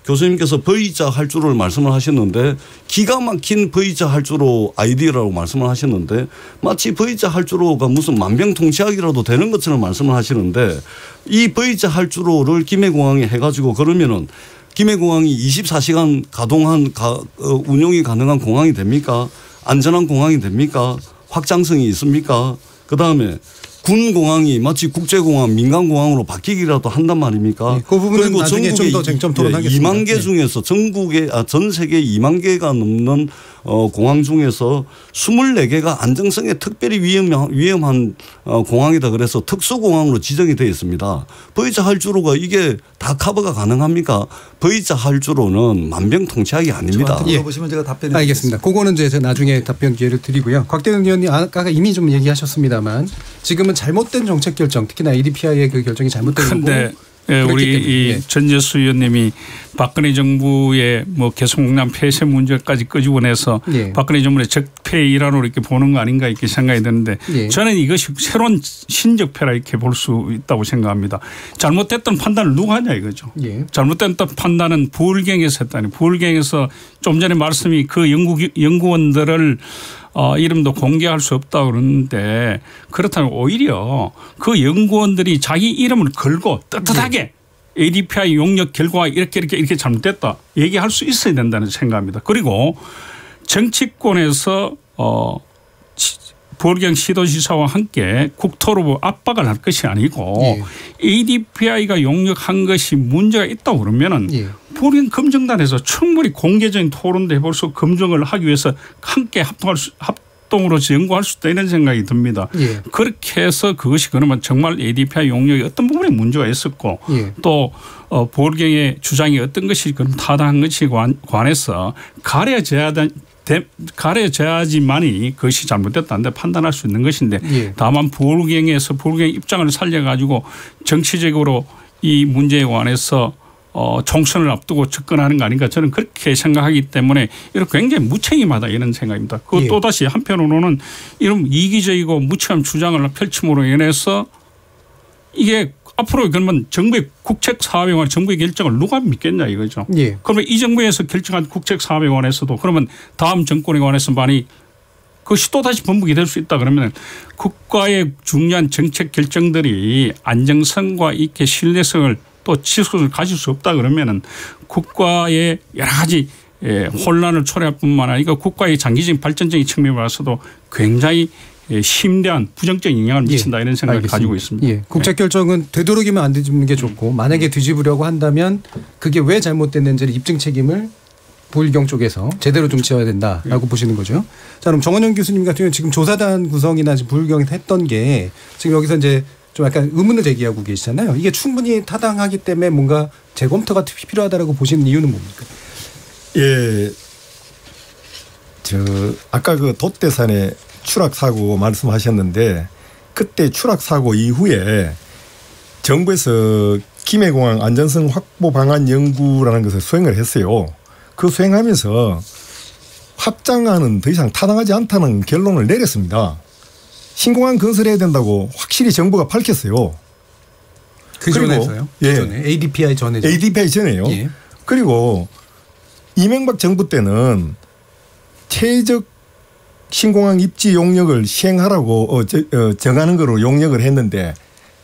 [SPEAKER 13] 교수님께서 V자 할주를 말씀을 하셨는데 기가 막힌 V자 할주로 아이디어라고 말씀을 하셨는데 마치 V자 할주로가 무슨 만병통치약이라도 되는 것처럼 말씀을 하시는데 이 V자 할주로를 김해공항에 해가지고 그러면은 김해공항이 24시간 운용이 가능한 공항이 됩니까? 안전한 공항이 됩니까? 확장성이 있습니까? 그다음에 군공항이 마치 국제공항 민간공항으로 바뀌기라도 한단 말입니까?
[SPEAKER 5] 네, 그 부분은 그리고 나중에 좀 더 쟁점 토론하겠습니다.
[SPEAKER 13] 2만 개 중에서 전 세계 2만 개가 넘는 공항 중에서 24개가 안정성에 특별히 위험한 공항이다 그래서 특수공항으로 지정이 되어 있습니다. V자 할주로가 이게 다 커버가 가능합니까? V자 할주로는 만병통치약이 아닙니다.
[SPEAKER 16] 물어보시면 제가 답변을
[SPEAKER 5] 알겠습니다. 그거는 이제 나중에 답변 기회를 드리고요. 곽대현 의원님 아까 이미 좀 얘기하셨습니다만 지금은 잘못된 정책 결정 특히나 ADPI의 그 결정이 잘못된 거고
[SPEAKER 14] 예, 우리 이 전재수 의원님이 박근혜 정부의 뭐 개성공단 폐쇄 문제까지 끄집어내서 예. 박근혜 정부의 적폐의 일환으로 이렇게 보는 거 아닌가 이렇게 생각이 드는데 예. 저는 이것이 새로운 신적폐라 이렇게 볼 수 있다고 생각합니다. 잘못됐던 판단을 누가 하냐 이거죠. 예. 잘못됐던 판단은 부울경에서 했다니. 부울경에서 좀 전에 말씀이 그 연구원들을 이름도 공개할 수 없다고 그러는데 그렇다면 오히려 그 연구원들이 자기 이름을 걸고 떳떳하게 ADPI 용역 결과가 이렇게 잘못됐다 얘기할 수 있어야 된다는 생각입니다. 그리고 정치권에서 부울경 시도지사와 함께 국토부 압박을 할 것이 아니고 ADPI가 용역한 것이 문제가 있다고 그러면은 부울경 검증단에서 충분히 공개적인 토론도 해볼 수 검증을 하기 위해서 함께 합동으로 연구할 수 있다 이런 생각이 듭니다. 그렇게 해서 그것이 그러면 정말 ADPI 용역에 어떤 부분에 문제가 있었고 또 부울경의 주장이 어떤 것이 그럼 타당한 것이 관해서 가려져야지만이 그것이 잘못됐다는데 판단할 수 있는 것인데 다만 부울경에서 부울경의 입장을 살려가지고 정치적으로 이 문제에 관해서 총선을 앞두고 접근하는 거 아닌가 저는 그렇게 생각하기 때문에 이렇게 굉장히 무책임하다 이런 생각입니다. 그 또다시 한편으로는 이런 이기적이고 무책임한 주장을 펼침으로 인해서 이게 앞으로 그러면 정부의 국책 사업에 관한 정부의 결정을 누가 믿겠냐 이거죠. 그러면 이 정부에서 결정한 국책 사업에 관해서도 그러면 다음 정권에 관해서 많이 그것이 또다시 번복이 될 수 있다 그러면 국가의 중요한 정책 결정들이 안정성과 이렇게 신뢰성을 또 지속성을 가질 수 없다 그러면은 국가의 여러 가지 혼란을 초래할 뿐만 아니라 국가의 장기적인 발전적인 측면에 와서도 굉장히 심대한 부정적인 영향을 미친다 이런 생각을 가지고 있습니다.
[SPEAKER 5] 국책 결정은 되도록이면 안 뒤집는 게 좋고 만약에 뒤집으려고 한다면 그게 왜 잘못됐는지를 입증 책임을 부울경 쪽에서 제대로 좀 지어야 된다라고 보시는 거죠. 자, 그럼 정원영 교수님 같은 경우는 지금 조사단 구성이나 지금 부울경이 했던 게 지금 여기서 이제 좀 약간 의문을 제기하고 계시잖아요. 이게 충분히 타당하기 때문에 뭔가 재검토가 필요하다라고 보시는 이유는 뭡니까?
[SPEAKER 12] 예, 아까 그 돛대산의 추락 사고 말씀하셨는데 그때 추락 사고 이후에 정부에서 김해공항 안전성 확보 방안 연구라는 것을 수행을 했어요. 그 수행하면서 확장안은 더 이상 타당하지 않다는 결론을 내렸습니다. 신공항 건설해야 된다고 확실히 정부가 밝혔어요.
[SPEAKER 5] 그 전에서요? 그 전에 ADPI 전에죠.
[SPEAKER 12] ADPI 전에요. 그리고 이명박 정부 때는 최적 신공항 입지 용역을 시행하라고 정하는 거로 용역을 했는데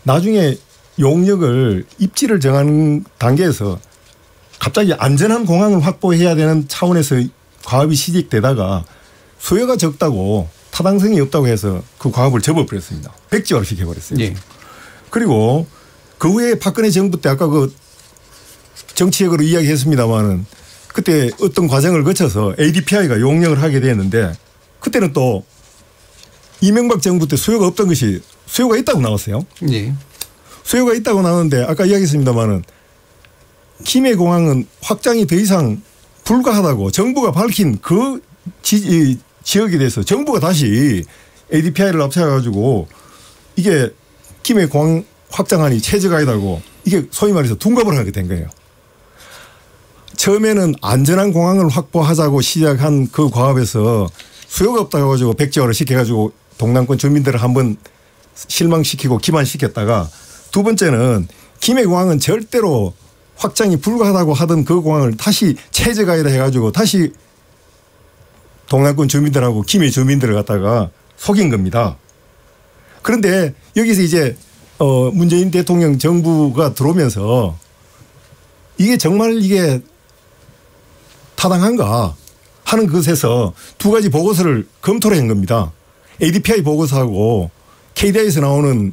[SPEAKER 12] 나중에 용역을 입지를 정하는 단계에서 갑자기 안전한 공항을 확보해야 되는 차원에서 과업이 시작되다가 수요가 적다고 타당성이 없다고 해서 그 과업을 접어버렸습니다. 백지화를 시켜버렸어요. 예. 그리고 그 후에 박근혜 정부 때 아까 그 정치적으로 이야기했습니다마는 그때 어떤 과정을 거쳐서 ADPI가 용역을 하게 됐는데 그때는 또 이명박 정부 때 수요가 없던 것이 수요가 있다고 나왔어요. 예. 수요가 있다고 나왔는데 아까 이야기했습니다마는 김해공항은 확장이 더 이상 불가하다고 정부가 밝힌 그 지역에 대해서 정부가 다시 ADPI를 합쳐가지고 이게 김해공항 확장안이 최저가이다고 이게 소위 말해서 둔갑을 하게 된 거예요. 처음에는 안전한 공항을 확보하자고 시작한 그 과업에서 수요가 없다고 해가지고 백지화를 시켜가지고 동남권 주민들을 한번 실망시키고 기만시켰다가 두 번째는 김해공항은 절대로 확장이 불가하다고 하던 그 공항을 다시 최저가이다 해가지고 다시 동남권 주민들하고 김해 주민들을 갖다가 속인 겁니다. 그런데 여기서 이제 문재인 대통령 정부가 들어오면서 이게 정말 이게 타당한가 하는 것에서 두 가지 보고서를 검토를 한 겁니다. ADPI 보고서하고 KDI에서 나오는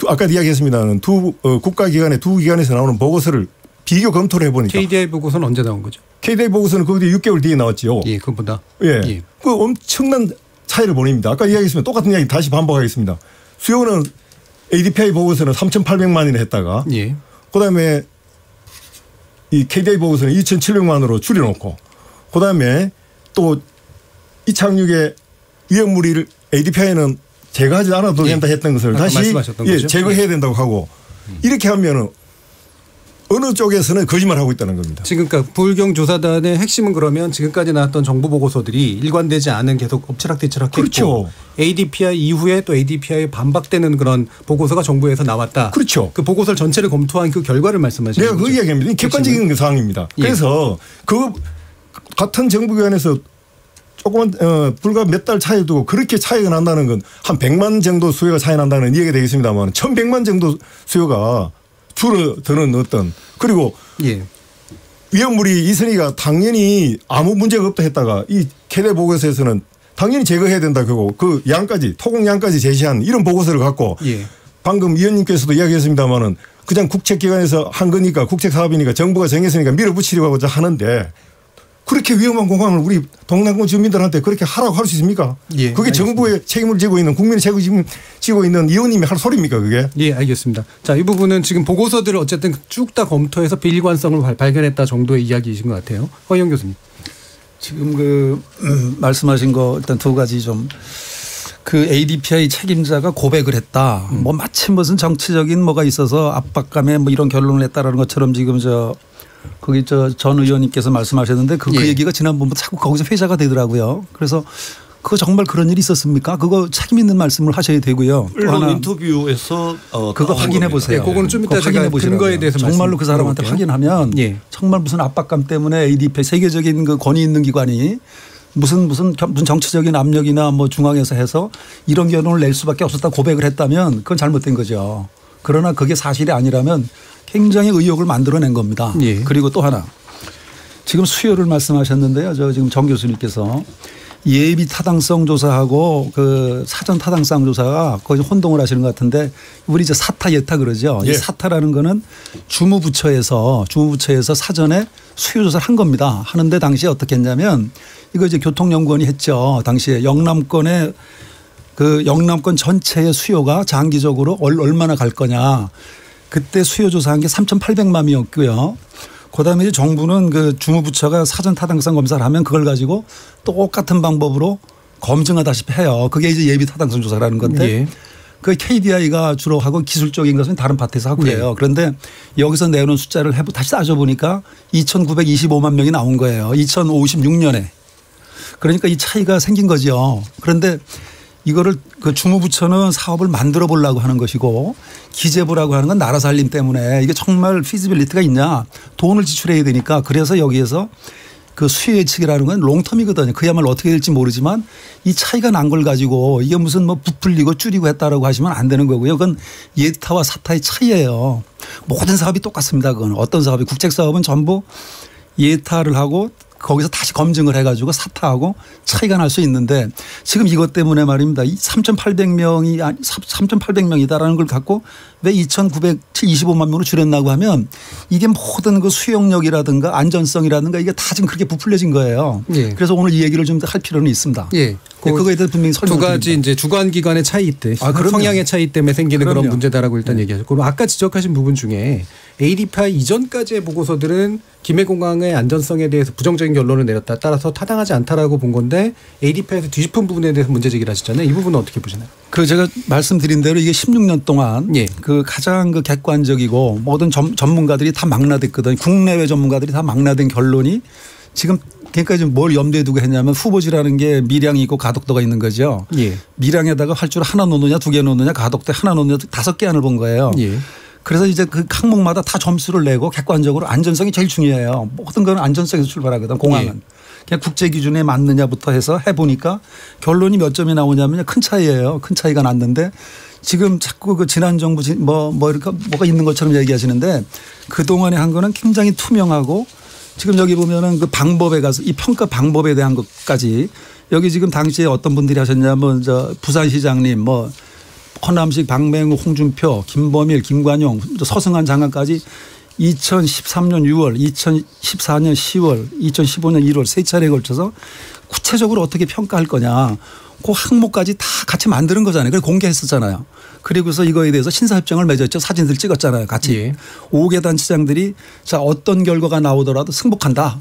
[SPEAKER 12] 아까 이야기했습니다는 두 국가기관의 두 기관에서 나오는 보고서를 비교 검토를 해보니까
[SPEAKER 5] KDI 보고서는 언제 나온 거죠?
[SPEAKER 12] KDI 보고서는 거기 6개월 뒤에 나왔지요.
[SPEAKER 5] 예, 그것보다.
[SPEAKER 12] 예. 예. 그 엄청난 차이를 보냅니다. 아까 이야기했으면 똑같은 이야기 다시 반복하겠습니다. 수요는 ADPI 보고서는 3,800만이나 했다가 예. 그다음에 이 KDI 보고서는 2,700만으로 줄여놓고 그다음에 또 이착륙의 위험물을 ADPI는 제거하지 않아도 된다 했던 것을 다시 예, 제거해야 된다고 하고 이렇게 하면은 어느 쪽에서는 거짓말하고 있다는 겁니다.
[SPEAKER 5] 지금 그러니까 불경조사단의 핵심은 그러면 지금까지 나왔던 정보 보고서들이 일관되지 않은 계속 엎치락뒤치락했고
[SPEAKER 12] 그렇죠.
[SPEAKER 5] ADPI 이후에 또 ADPI에 반박되는 그런 보고서가 정부에서 나왔다.
[SPEAKER 12] 그렇죠.
[SPEAKER 5] 그 보고서를 전체를 검토한 그 결과를 말씀하시는
[SPEAKER 12] 거죠.
[SPEAKER 5] 내가
[SPEAKER 12] 그 이야기입니다. 객관적인 사항입니다. 예. 그래서 그 같은 정부기관에서 조금만 불과 몇 달 차이 두고 그렇게 차이가 난다는 건 한 100만 정도 수요가 차이 난다는 이야기가 되겠습니다만 1,100만 정도 수요가 줄어드는 어떤 그리고 예. 위험물이 있으니까 당연히 아무 문제가 없다 했다가 이 KDI 보고서에서는 당연히 제거해야 된다 그거 그 양까지 토공 양까지 제시한 이런 보고서를 갖고 예. 방금 위원님께서도 이야기했습니다마는 그냥 국책기관에서 한 거니까 국책사업이니까 정부가 정했으니까 밀어붙이려고 하는데 그렇게 위험한 공항을 우리 동남권 주민들한테 그렇게 하라고 할 수 있습니까? 예, 그게 알겠습니다. 정부의 책임을 지고 있는 국민의 책임을 지고 있는 의원님이 할 소리입니까 그게?
[SPEAKER 5] 예, 알겠습니다. 자, 이 부분은 지금 보고서들을 어쨌든 쭉 다 검토해서 비일관성을 발견했다 정도의 이야기이신 것 같아요. 허영 교수님.
[SPEAKER 16] 지금 그 말씀하신 거 일단 두 가지 좀 그 ADPI 책임자가 고백을 했다. 뭐 마침 무슨 정치적인 뭐가 있어서 압박감에 뭐 이런 결론을 냈다라는 것처럼 지금 거기 전 의원님께서 말씀하셨는데 그
[SPEAKER 5] 예.
[SPEAKER 16] 얘기가 지난번부터 자꾸 거기서 회자가 되더라고요. 그래서 그거 정말 그런 일이 있었습니까? 그거 책임 있는 말씀을 하셔야 되고요.
[SPEAKER 13] 언론 인터뷰에서
[SPEAKER 16] 그거 확인해 보세요.
[SPEAKER 5] 네, 그거는 좀 이따 제가 근거에 대해서
[SPEAKER 16] 정말로 그 사람한테 확인하면 예. 정말 무슨 압박감 때문에 ADP 세계적인 그 권위 있는 기관이 무슨 정치적인 압력이나 뭐 중앙에서 해서 이런 결론을 낼 수밖에 없었다 고백을 했다면 그건 잘못된 거죠. 그러나 그게 사실이 아니라면 굉장히 의혹을 만들어낸 겁니다. 예. 그리고 또 하나 지금 수요를 말씀하셨는데요. 지금 정 교수님께서 예비 타당성 조사하고 그 사전 타당성 조사가 거의 혼동을 하시는 것 같은데 우리 이제 사타 예타 그러죠. 예. 이 사타라는 거는 주무부처에서 사전에 수요 조사를 한 겁니다. 하는데 당시에 어떻게 했냐면 이거 이제 교통연구원이 했죠. 당시에 영남권 전체의 수요가 장기적으로 얼마나 갈 거냐. 그때 수요 조사한 게 3,800만이었고요. 그다음에 정부는 그 주무부처가 사전 타당성 검사를 하면 그걸 가지고 똑같은 방법으로 검증하다시피 해요. 그게 이제 예비 타당성 조사라는 건데 예. 그 KDI가 주로 하고 기술적인 것은 다른 파트에서 하고 그래요. 예. 그런데 여기서 내놓은 숫자를 다시 따져보니까 2,925만 명이 나온 거예요. 2056년에. 그러니까 이 차이가 생긴 거죠. 그런데 이거를 그 주무부처는 사업을 만들어 보려고 하는 것이고 기재부라고 하는 건 나라 살림 때문에 이게 정말 피지빌리티가 있냐 돈을 지출해야 되니까 그래서 여기에서 그 수요 예측이라는 건 롱텀이거든요. 그야말로 어떻게 될지 모르지만 이 차이가 난 걸 가지고 이게 무슨 뭐 부풀리고 줄이고 했다라고 하시면 안 되는 거고요. 그건 예타와 사타의 차이예요. 모든 사업이 똑같습니다. 그건 어떤 사업이 국책 사업은 전부 예타를 하고 거기서 다시 검증을 해가지고 사타하고 차이가 날 수 있는데 지금 이것 때문에 말입니다. 3,800명이다라는 걸 갖고 왜 2,925만 명으로 줄였나고 하면 이게 모든 그 수용력이라든가 안전성이라든가 이게 다 지금 그렇게 부풀려진 거예요. 예. 그래서 오늘 이 얘기를 좀 할 필요는 있습니다. 예. 그거에 대해서 분명히 설명을
[SPEAKER 5] 두 가지 이제 주관 기관의 차이 때 성향의 차이 때문에 생기는 그런 문제다라고 일단 얘기하셨고 아까 지적하신 부분 중에 ADPI 이전까지의 보고서들은 김해공항의 안전성에 대해서 부정적인 결론을 내렸다. 따라서 타당하지 않다라고 본 건데 ADPI에서 뒤집은 부분에 대해서 문제 제기를 하셨잖아요. 이 부분은 어떻게 보시나요?
[SPEAKER 16] 그 제가 말씀드린 대로 이게 16년 동안 그 가장 그 객관적이고 모든 전문가들이 다 망라됐거든요. 국내외 전문가들이 다 망라된 결론이 지금 그러니까 지금 뭘 염두에 두고 했냐면 후보지라는 게 미량이 있고 가덕도가 있는 거죠. 예. 미량에다가 활주를 하나 놓느냐 2개 놓느냐 가덕도에 하나 놓느냐 5개 안을 본 거예요. 예. 그래서 이제 그 항목마다 다 점수를 내고 객관적으로 안전성이 제일 중요해요. 모든 건 안전성에서 출발하거든 공항은. 예. 그냥 국제 기준에 맞느냐부터 해서 해보니까 결론이 몇 점이 나오냐면 큰 차이예요. 큰 차이가 났는데 지금 자꾸 그 지난 정부 이렇게 뭐가 있는 것처럼 얘기하시는데 그동안에 한 거는 굉장히 투명하고 지금 여기 보면은 그 방법에 가서 이 평가 방법에 대한 것까지 여기 지금 당시에 어떤 분들이 하셨냐면 저 부산시장님 뭐 허남식, 박맹우, 홍준표, 김범일, 김관용, 서승한 장관까지 2013년 6월, 2014년 10월, 2015년 1월 세 차례에 걸쳐서 구체적으로 어떻게 평가할 거냐. 그 항목까지 다 같이 만드는 거잖아요. 그래서 공개했었잖아요. 그리고서 이거에 대해서 신사협정을 맺었죠. 사진들 찍었잖아요. 같이. 예. 5개 단체장들이 자 어떤 결과가 나오더라도 승복한다.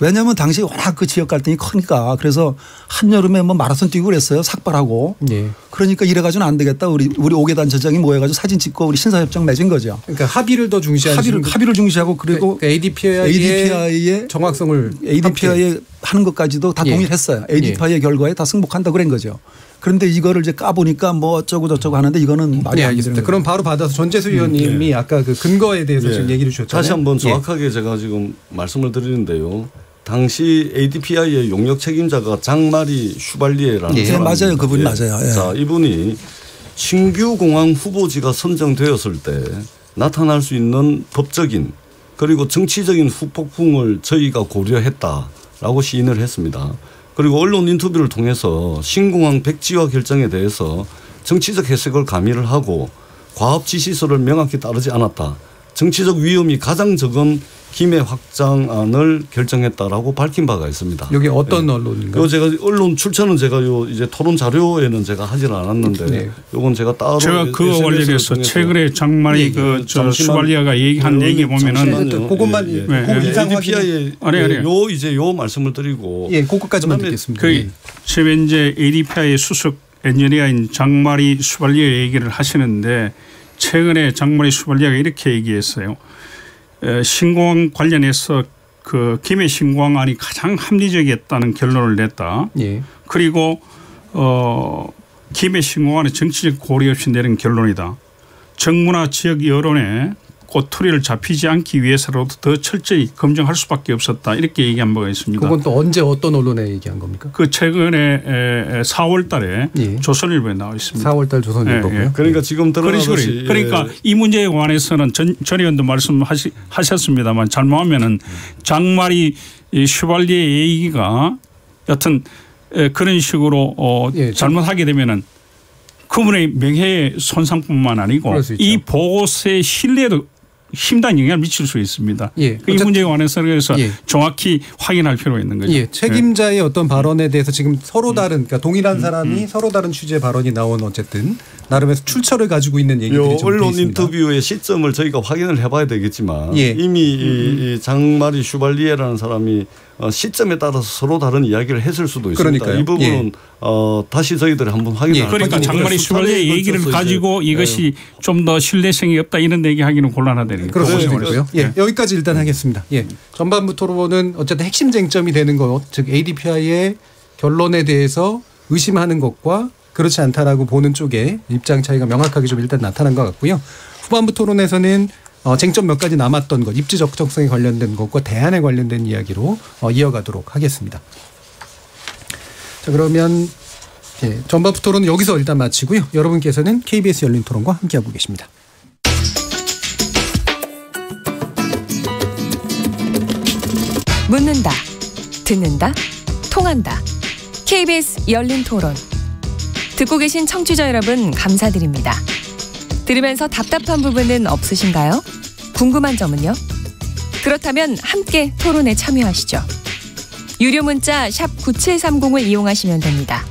[SPEAKER 16] 왜냐하면 당시 워낙 그 지역 갈등이 크니까 그래서 한여름에 뭐 마라톤 뛰고 그랬어요. 삭발하고. 예. 그러니까 이래가지고는 안 되겠다. 우리 5개 단체장이 모여가지고 사진 찍고 우리 신사협정 맺은 거죠.
[SPEAKER 5] 그러니까 합의를 더 중시하는
[SPEAKER 16] 합의를 중시하고 그리고 ADPI의
[SPEAKER 5] 정확성을
[SPEAKER 16] ADPI에 하는 것까지도 다 동의를 했어요. ADPI의 결과에 다 승복한다 그런 거죠. 그런데 이거를 이제 까보니까 뭐 어쩌고 저쩌고 하는데 이거는 말이 안 되는 거예요.
[SPEAKER 5] 그럼 바로 받아서 전재수 의원님이 아까 그 근거에 대해서 지금 얘기를 주셨잖아요.
[SPEAKER 13] 다시 한번 정확하게 제가 지금 말씀을 드리는데요. 당시 ADPI의 용역 책임자가 장마리 슈발리에라는 사람입니다.
[SPEAKER 16] 맞아요. 그분이 맞아요. 예.
[SPEAKER 13] 자, 이분이 신규 공항 후보지가 선정되었을 때 나타날 수 있는 법적인 그리고 정치적인 후폭풍을 저희가 고려했다라고 시인을 했습니다. 그리고 언론 인터뷰를 통해서 신공항 백지화 결정에 대해서 정치적 해석을 가미를 하고 과업 지시서를 명확히 따르지 않았다. 정치적 위험이 가장 적은 김해 확장안을 결정했다라고 밝힌 바가 있습니다.
[SPEAKER 5] 여기 어떤 언론인가요?
[SPEAKER 13] 제가 언론 출처는 제가 이제 토론 자료에는 제가 하지는 않았는데 요건 제가 따로
[SPEAKER 14] 제가 그거 관련해서 최근에 장마리 그 슈발리아가 얘기한 얘기 보면은
[SPEAKER 5] 그것만
[SPEAKER 13] ADPI에 요 말씀을 드리고
[SPEAKER 5] 그것까지만 듣겠습니다.
[SPEAKER 14] 그 최면제 ADPI의 수석 엔지니어인 장마리 슈발리아 얘기를 하시는데 최근에 장마리 슈발리아가 이렇게 얘기했어요. 신공항 관련해서 그 김해 신공항안이 가장 합리적이었다는 결론을 냈다. 예. 그리고 김해 신공항의 정치적 고려 없이 내린 결론이다. 정부나 지역 여론에 꼬투리를 잡히지 않기 위해서라도 더 철저히 검증할 수밖에 없었다. 이렇게 얘기한 바가 있습니다.
[SPEAKER 5] 그건 또 언제 어떤 언론에 얘기한 겁니까?
[SPEAKER 14] 그 최근에 4월 달에 조선일보에 나와 있습니다.
[SPEAKER 5] 4월 달 조선일보고요.
[SPEAKER 13] 예. 그러니까 지금 들어가듯이
[SPEAKER 14] 그러니까 이 문제에 관해서는 전 의원도 말씀하셨습니다만 잘못하면은 장마리 슈발리의 얘기가 여튼 그런 식으로 잘못하게 되면은 그분의 명예의 손상뿐만 아니고 이 보고서의 신뢰도 심단 영향을 미칠 수 있습니다. 이 문제에 관해서 그래서 정확히 확인할 필요가 있는 거죠.
[SPEAKER 5] 책임자의 어떤 발언에 대해서 지금 서로 다른 그러니까 동일한 사람이 서로 다른 취지의 발언이 나온 어쨌든 나름의 출처를 가지고 있는 얘기들이 좀
[SPEAKER 13] 언론
[SPEAKER 5] 있습니다.
[SPEAKER 13] 인터뷰의 시점을 저희가 확인을 해봐야 되겠지만 이미 이 장마리 슈발리에라는 사람이 시점에 따라서 서로 다른 이야기를 했을 수도 있습니다.
[SPEAKER 5] 그러니까요.
[SPEAKER 13] 이 부분은 다시 저희들이 한번 확인을
[SPEAKER 14] 그러니까 장마리 슈발리의 얘기를 가지고 이것이 좀 더 신뢰성이 없다 이런 얘기하기는 곤란하다는
[SPEAKER 5] 그렇고요. 여기까지 일단 하겠습니다. 전반부 토론은 어쨌든 핵심 쟁점이 되는 것, 즉 ADPI의 결론에 대해서 의심하는 것과 그렇지 않다라고 보는 쪽에 입장 차이가 명확하게 좀 일단 나타난 것 같고요. 후반부 토론에서는 쟁점 몇 가지 남았던 것, 입지 적정성에 관련된 것과 대안에 관련된 이야기로 이어가도록 하겠습니다. 자, 그러면 전반부 토론은 여기서 일단 마치고요. 여러분께서는 KBS 열린 토론과 함께하고 계십니다.
[SPEAKER 11] 묻는다, 듣는다, 통한다. KBS 열린 토론. 듣고 계신 청취자 여러분 감사드립니다. 들으면서 답답한 부분은 없으신가요? 궁금한 점은요? 그렇다면 함께 토론에 참여하시죠. 유료 문자 샵 9730을 이용하시면 됩니다.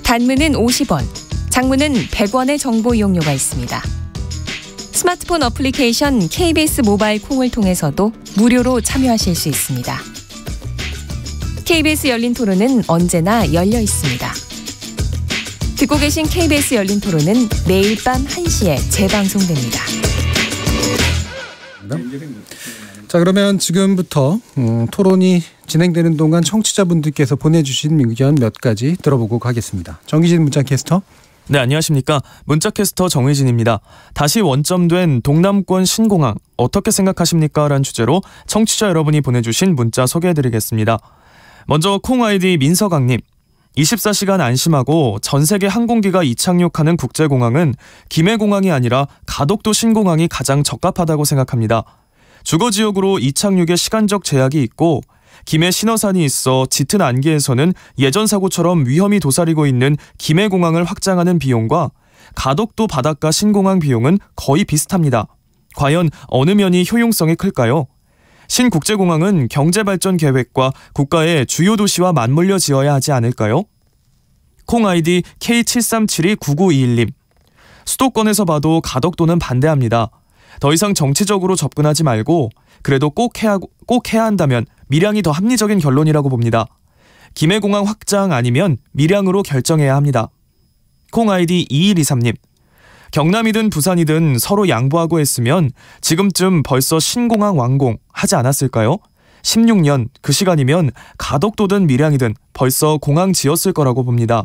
[SPEAKER 11] 단문은 50원, 장문은 100원의 정보 이용료가 있습니다. 스마트폰 어플리케이션 KBS 모바일 콩을 통해서도 무료로 참여하실 수 있습니다. KBS 열린 토론은 언제나 열려 있습니다. 듣고 계신 KBS 열린 토론은 매일 밤 1시에 재방송됩니다.
[SPEAKER 5] 자, 그러면 지금부터 토론이 진행되는 동안 청취자분들께서 보내주신 의견 몇 가지 들어보고 가겠습니다. 정기진 문자캐스터.
[SPEAKER 17] 네, 안녕하십니까. 문자캐스터 정의진입니다. 다시 원점된 동남권 신공항 어떻게 생각하십니까? 라는 주제로 청취자 여러분이 보내주신 문자 소개해드리겠습니다. 먼저 콩 아이디 민서강님. 24시간 안심하고 전 세계 항공기가 이착륙하는 국제공항은 김해공항이 아니라 가덕도 신공항이 가장 적합하다고 생각합니다. 주거지역으로 이착륙에 시간적 제약이 있고 김해 신어산이 있어 짙은 안개에서는 예전 사고처럼 위험이 도사리고 있는 김해공항을 확장하는 비용과 가덕도 바닷가 신공항 비용은 거의 비슷합니다. 과연 어느 면이 효용성이 클까요? 신국제공항은 경제발전 계획과 국가의 주요 도시와 맞물려 지어야 하지 않을까요? 콩 아이디 K73729921님. 수도권에서 봐도 가덕도는 반대합니다. 더 이상 정치적으로 접근하지 말고 그래도 꼭 해야 한다면 밀양이 더 합리적인 결론이라고 봅니다. 김해공항 확장 아니면 밀양으로 결정해야 합니다. 콩 아이디 2123님. 경남이든 부산이든 서로 양보하고 했으면 지금쯤 벌써 신공항 완공 하지 않았을까요? 16년 그 시간이면 가덕도든 밀양이든 벌써 공항 지었을 거라고 봅니다.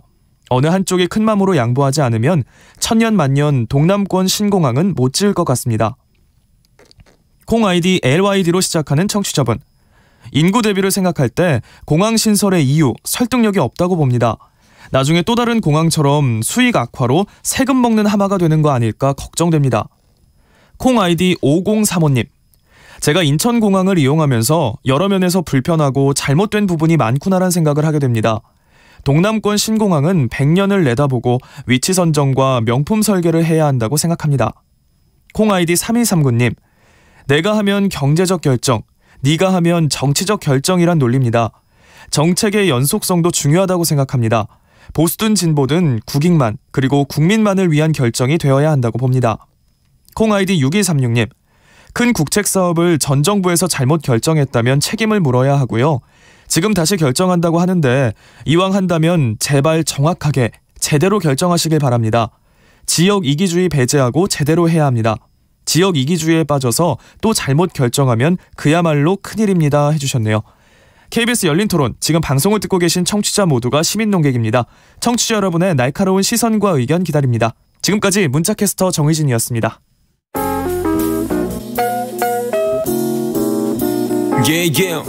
[SPEAKER 17] 어느 한쪽이 큰 맘으로 양보하지 않으면 천년 만년 동남권 신공항은 못 지을 것 같습니다. 콩 아이디 LYD로 시작하는 청취자분. 인구 대비를 생각할 때 공항 신설의 이유, 설득력이 없다고 봅니다. 나중에 또 다른 공항처럼 수익 악화로 세금 먹는 하마가 되는 거 아닐까 걱정됩니다. 콩 아이디 5035님. 제가 인천공항을 이용하면서 여러 면에서 불편하고 잘못된 부분이 많구나란 생각을 하게 됩니다. 동남권 신공항은 100년을 내다보고 위치 선정과 명품 설계를 해야 한다고 생각합니다. 콩 아이디 3239님. 내가 하면 경제적 결정, 네가 하면 정치적 결정이란 논리입니다. 정책의 연속성도 중요하다고 생각합니다. 보수든 진보든 국익만 그리고 국민만을 위한 결정이 되어야 한다고 봅니다. 콩 아이디 6136님. 큰 국책 사업을 전 정부에서 잘못 결정했다면 책임을 물어야 하고요. 지금 다시 결정한다고 하는데 이왕 한다면 제발 정확하게 제대로 결정하시길 바랍니다. 지역 이기주의 배제하고 제대로 해야 합니다. 지역 이기주의에 빠져서 또 잘못 결정하면 그야말로 큰일입니다 해주셨네요. KBS 열린 토론, 지금 방송을 듣고 계신 청취자 모두가 시민 농객입니다. 청취자 여러분의 날카로운 시선과 의견 기다립니다. 지금까지 문자캐스터 정의진이었습니다.
[SPEAKER 18] Yeah.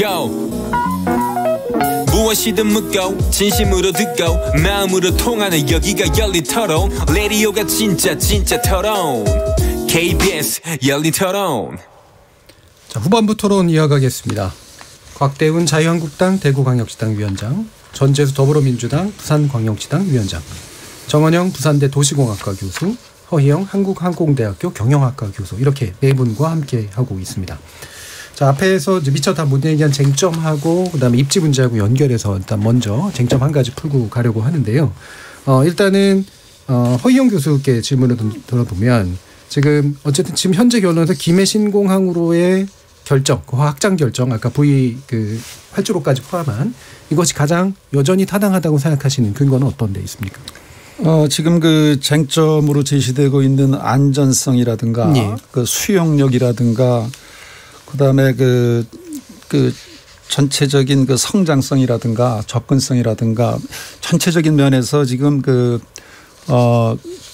[SPEAKER 18] Yo. 무엇이든 묻고 진심으로 듣고 마음으로 통하는 여기가 열린 토론. 라디오가 진짜 토론. KBS 열린 토론.
[SPEAKER 5] 자, 후반부 토론 이어가겠습니다. 곽대훈 자유한국당 대구광역시당 위원장, 전재수 더불어민주당 부산광역시당 위원장, 정원영 부산대 도시공학과 교수, 허희영 한국항공대학교 경영학과 교수, 이렇게 네 분과 함께 하고 있습니다. 자, 앞에서 미처 다 못 얘기한 쟁점하고 그다음에 입지 문제하고 연결해서 일단 먼저 쟁점 한 가지 풀고 가려고 하는데요. 일단은 허희영 교수께 질문을 들어보면 지금 어쨌든 지금 현재 결론에서 김해 신공항으로의 결정, 그 확장 결정, 아까 활주로까지 포함한 이것이 가장 여전히 타당하다고 생각하시는 근거는 어떤 데 있습니까?
[SPEAKER 16] 지금 그 쟁점으로 제시되고 있는 안전성이라든가
[SPEAKER 5] 예.
[SPEAKER 16] 그 수용력이라든가 그다음에 그 전체적인 그 성장성이라든가 접근성이라든가 전체적인 면에서 지금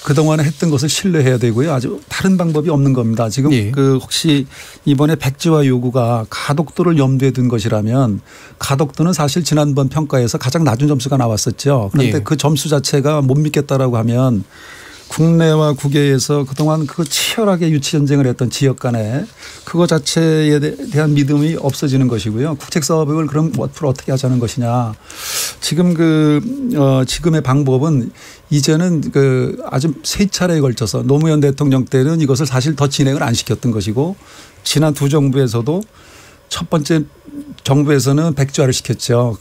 [SPEAKER 16] 그동안에 했던 것을 신뢰해야 되고요. 아주 다른 방법이 없는 겁니다. 지금 그 혹시 이번에 백지화 요구가 가덕도를 염두에 둔 것이라면 가덕도는 사실 지난번 평가에서 가장 낮은 점수가 나왔었죠. 그런데 그 점수 자체가 못 믿겠다라고 하면 국내와 국외에서 그동안 그 치열하게 유치 전쟁을 했던 지역 간에 그거 자체에 대한 믿음이 없어지는 것이고요. 국책 사업을 그럼 앞으로 어떻게 하자는 것이냐. 지금 지금의 방법은 이제는 아주 세 차례에 걸쳐서 노무현 대통령 때는 이것을 사실 더 진행을 안 시켰던 것이고 지난 두 정부에서도 첫 번째 정부에서는 백지화를 시켰죠.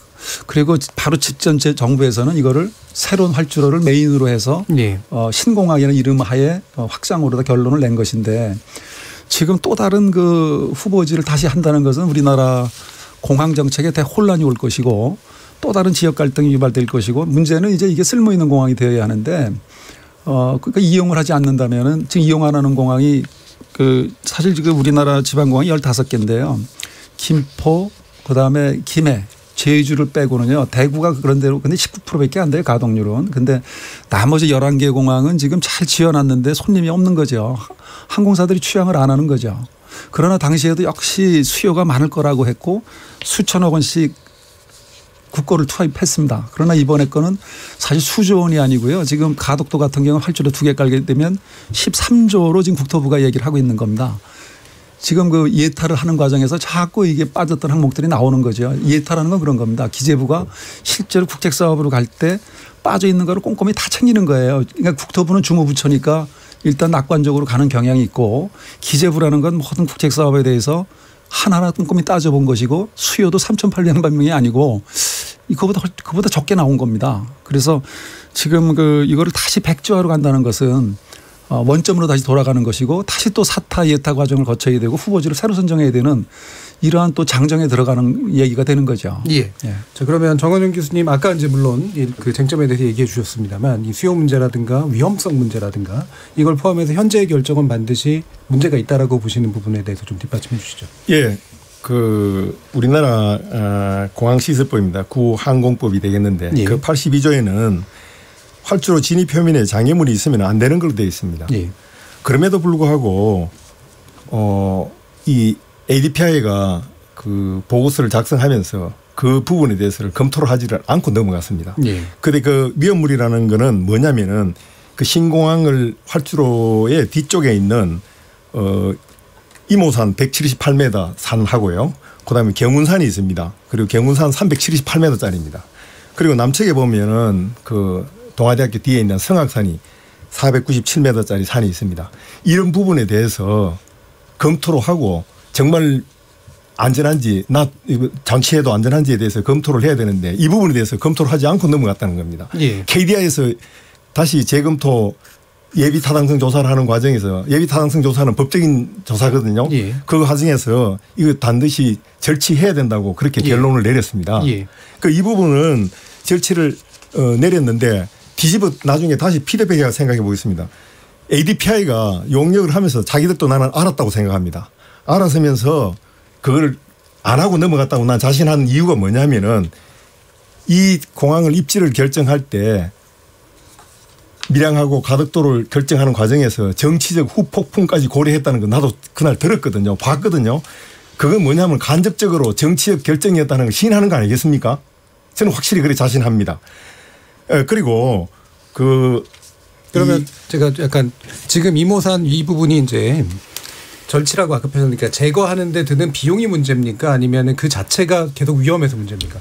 [SPEAKER 16] 그리고 바로 직전 정부에서는 이거를 새로운 활주로를 메인으로 해서 신공항이라는 이름 하에 확장으로 다 결론을 낸 것인데 지금 또 다른 그 후보지를 다시 한다는 것은 우리나라 공항 정책에 대혼란이 올 것이고 또 다른 지역 갈등이 유발될 것이고 문제는 이제 이게 쓸모 있는 공항이 되어야 하는데 그러니까 이용을 하지 않는다면은 지금 이용 안 하는 공항이 사실 지금 우리나라 지방공항이 15개인데요. 김포 그다음에 김해 제주를 빼고는요. 대구가 그런 대로 근데 19%밖에 안 돼요. 가동률은. 근데 나머지 11개 공항은 지금 잘 지어놨는데 손님이 없는 거죠. 항공사들이 취향을 안 하는 거죠. 그러나 당시에도 역시 수요가 많을 거라고 했고 수천억 원씩 국고를 투입했습니다. 그러나 이번에 거는 사실 수조 원이 아니고요. 지금 가덕도 같은 경우는 활주로 2개 깔게 되면 13조로 지금 국토부가 얘기를 하고 있는 겁니다. 지금 그 예타를 하는 과정에서 자꾸 이게 빠졌던 항목들이 나오는 거죠. 예타라는 건 그런 겁니다. 기재부가 실제로 국책 사업으로 갈 때 빠져 있는 거를 꼼꼼히 다 챙기는 거예요. 그러니까 국토부는 주무부처니까 일단 낙관적으로 가는 경향이 있고 기재부라는 건 모든 국책 사업에 대해서 하나하나 꼼꼼히 따져본 것이고 수요도 3,800만 명이 아니고 그보다 적게 나온 겁니다. 그래서 지금 이거를 다시 백지화로 간다는 것은 원점으로 다시 돌아가는 것이고 다시 또 사타 예타 과정을 거쳐야 되고 후보지를 새로 선정해야 되는 이러한 또 장정에 들어가는 얘기가 되는 거죠.
[SPEAKER 5] 예. 자, 그러면 정원준 교수님 아까 이제 물론 그 쟁점에 대해서 얘기해 주셨습니다만 이 수요 문제라든가 위험성 문제라든가 이걸 포함해서 현재의 결정은 반드시 문제가 있다라고 보시는 부분에 대해서 좀 뒷받침해 주시죠.
[SPEAKER 12] 예. 우리나라 공항시설법입니다. 구항공법이 되겠는데 그 82조에는 활주로 진입 표면에 장애물이 있으면 안 되는 걸로 되어 있습니다. 그럼에도 불구하고 이 ADPI가 그 보고서를 작성하면서 그 부분에 대해서를 검토를 하지를 않고 넘어갔습니다. 그런데 그 위험물이라는 거는 뭐냐면은 그 신공항을 활주로의 뒤쪽에 있는 이모산 178m 산하고요. 그다음에 경운산이 있습니다. 그리고 경운산 378m짜리입니다. 그리고 남측에 보면은 동아대학교 뒤에 있는 성악산이 497m짜리 산이 있습니다. 이런 부분에 대해서 검토를 하고 정말 안전한지 장치해도 안전한지에 대해서 검토를 해야 되는데 이 부분에 대해서 검토를 하지 않고 넘어갔다는 겁니다. KDI에서 다시 재검토 예비 타당성 조사를 하는 과정에서 예비 타당성 조사는 법적인 조사거든요. 그 과정에서 이거 반드시 절치해야 된다고 그렇게 결론을 내렸습니다. 이 부분은 절치를 내렸는데 뒤집어 나중에 다시 피드백해서 생각해 보겠습니다. ADPI가 용역을 하면서 자기들도 나는 알았다고 생각합니다. 알았으면서 그걸 안 하고 넘어갔다고 난 자신하는 이유가 뭐냐면은 이 공항을 입지를 결정할 때 밀양하고 가덕도를 결정하는 과정에서 정치적 후폭풍까지 고려했다는 거 나도 그날 들었거든요. 봤거든요. 그건 뭐냐면 간접적으로 정치적 결정이었다는 걸 시인하는 거 아니겠습니까? 저는 확실히 그렇게 자신합니다. 그리고 그러면
[SPEAKER 5] 제가 약간 지금 이모산 이 부분이 이제 절치라고 아까 표현하니까 제거하는 데 드는 비용이 문제입니까? 아니면 그 자체가 계속 위험해서 문제입니까?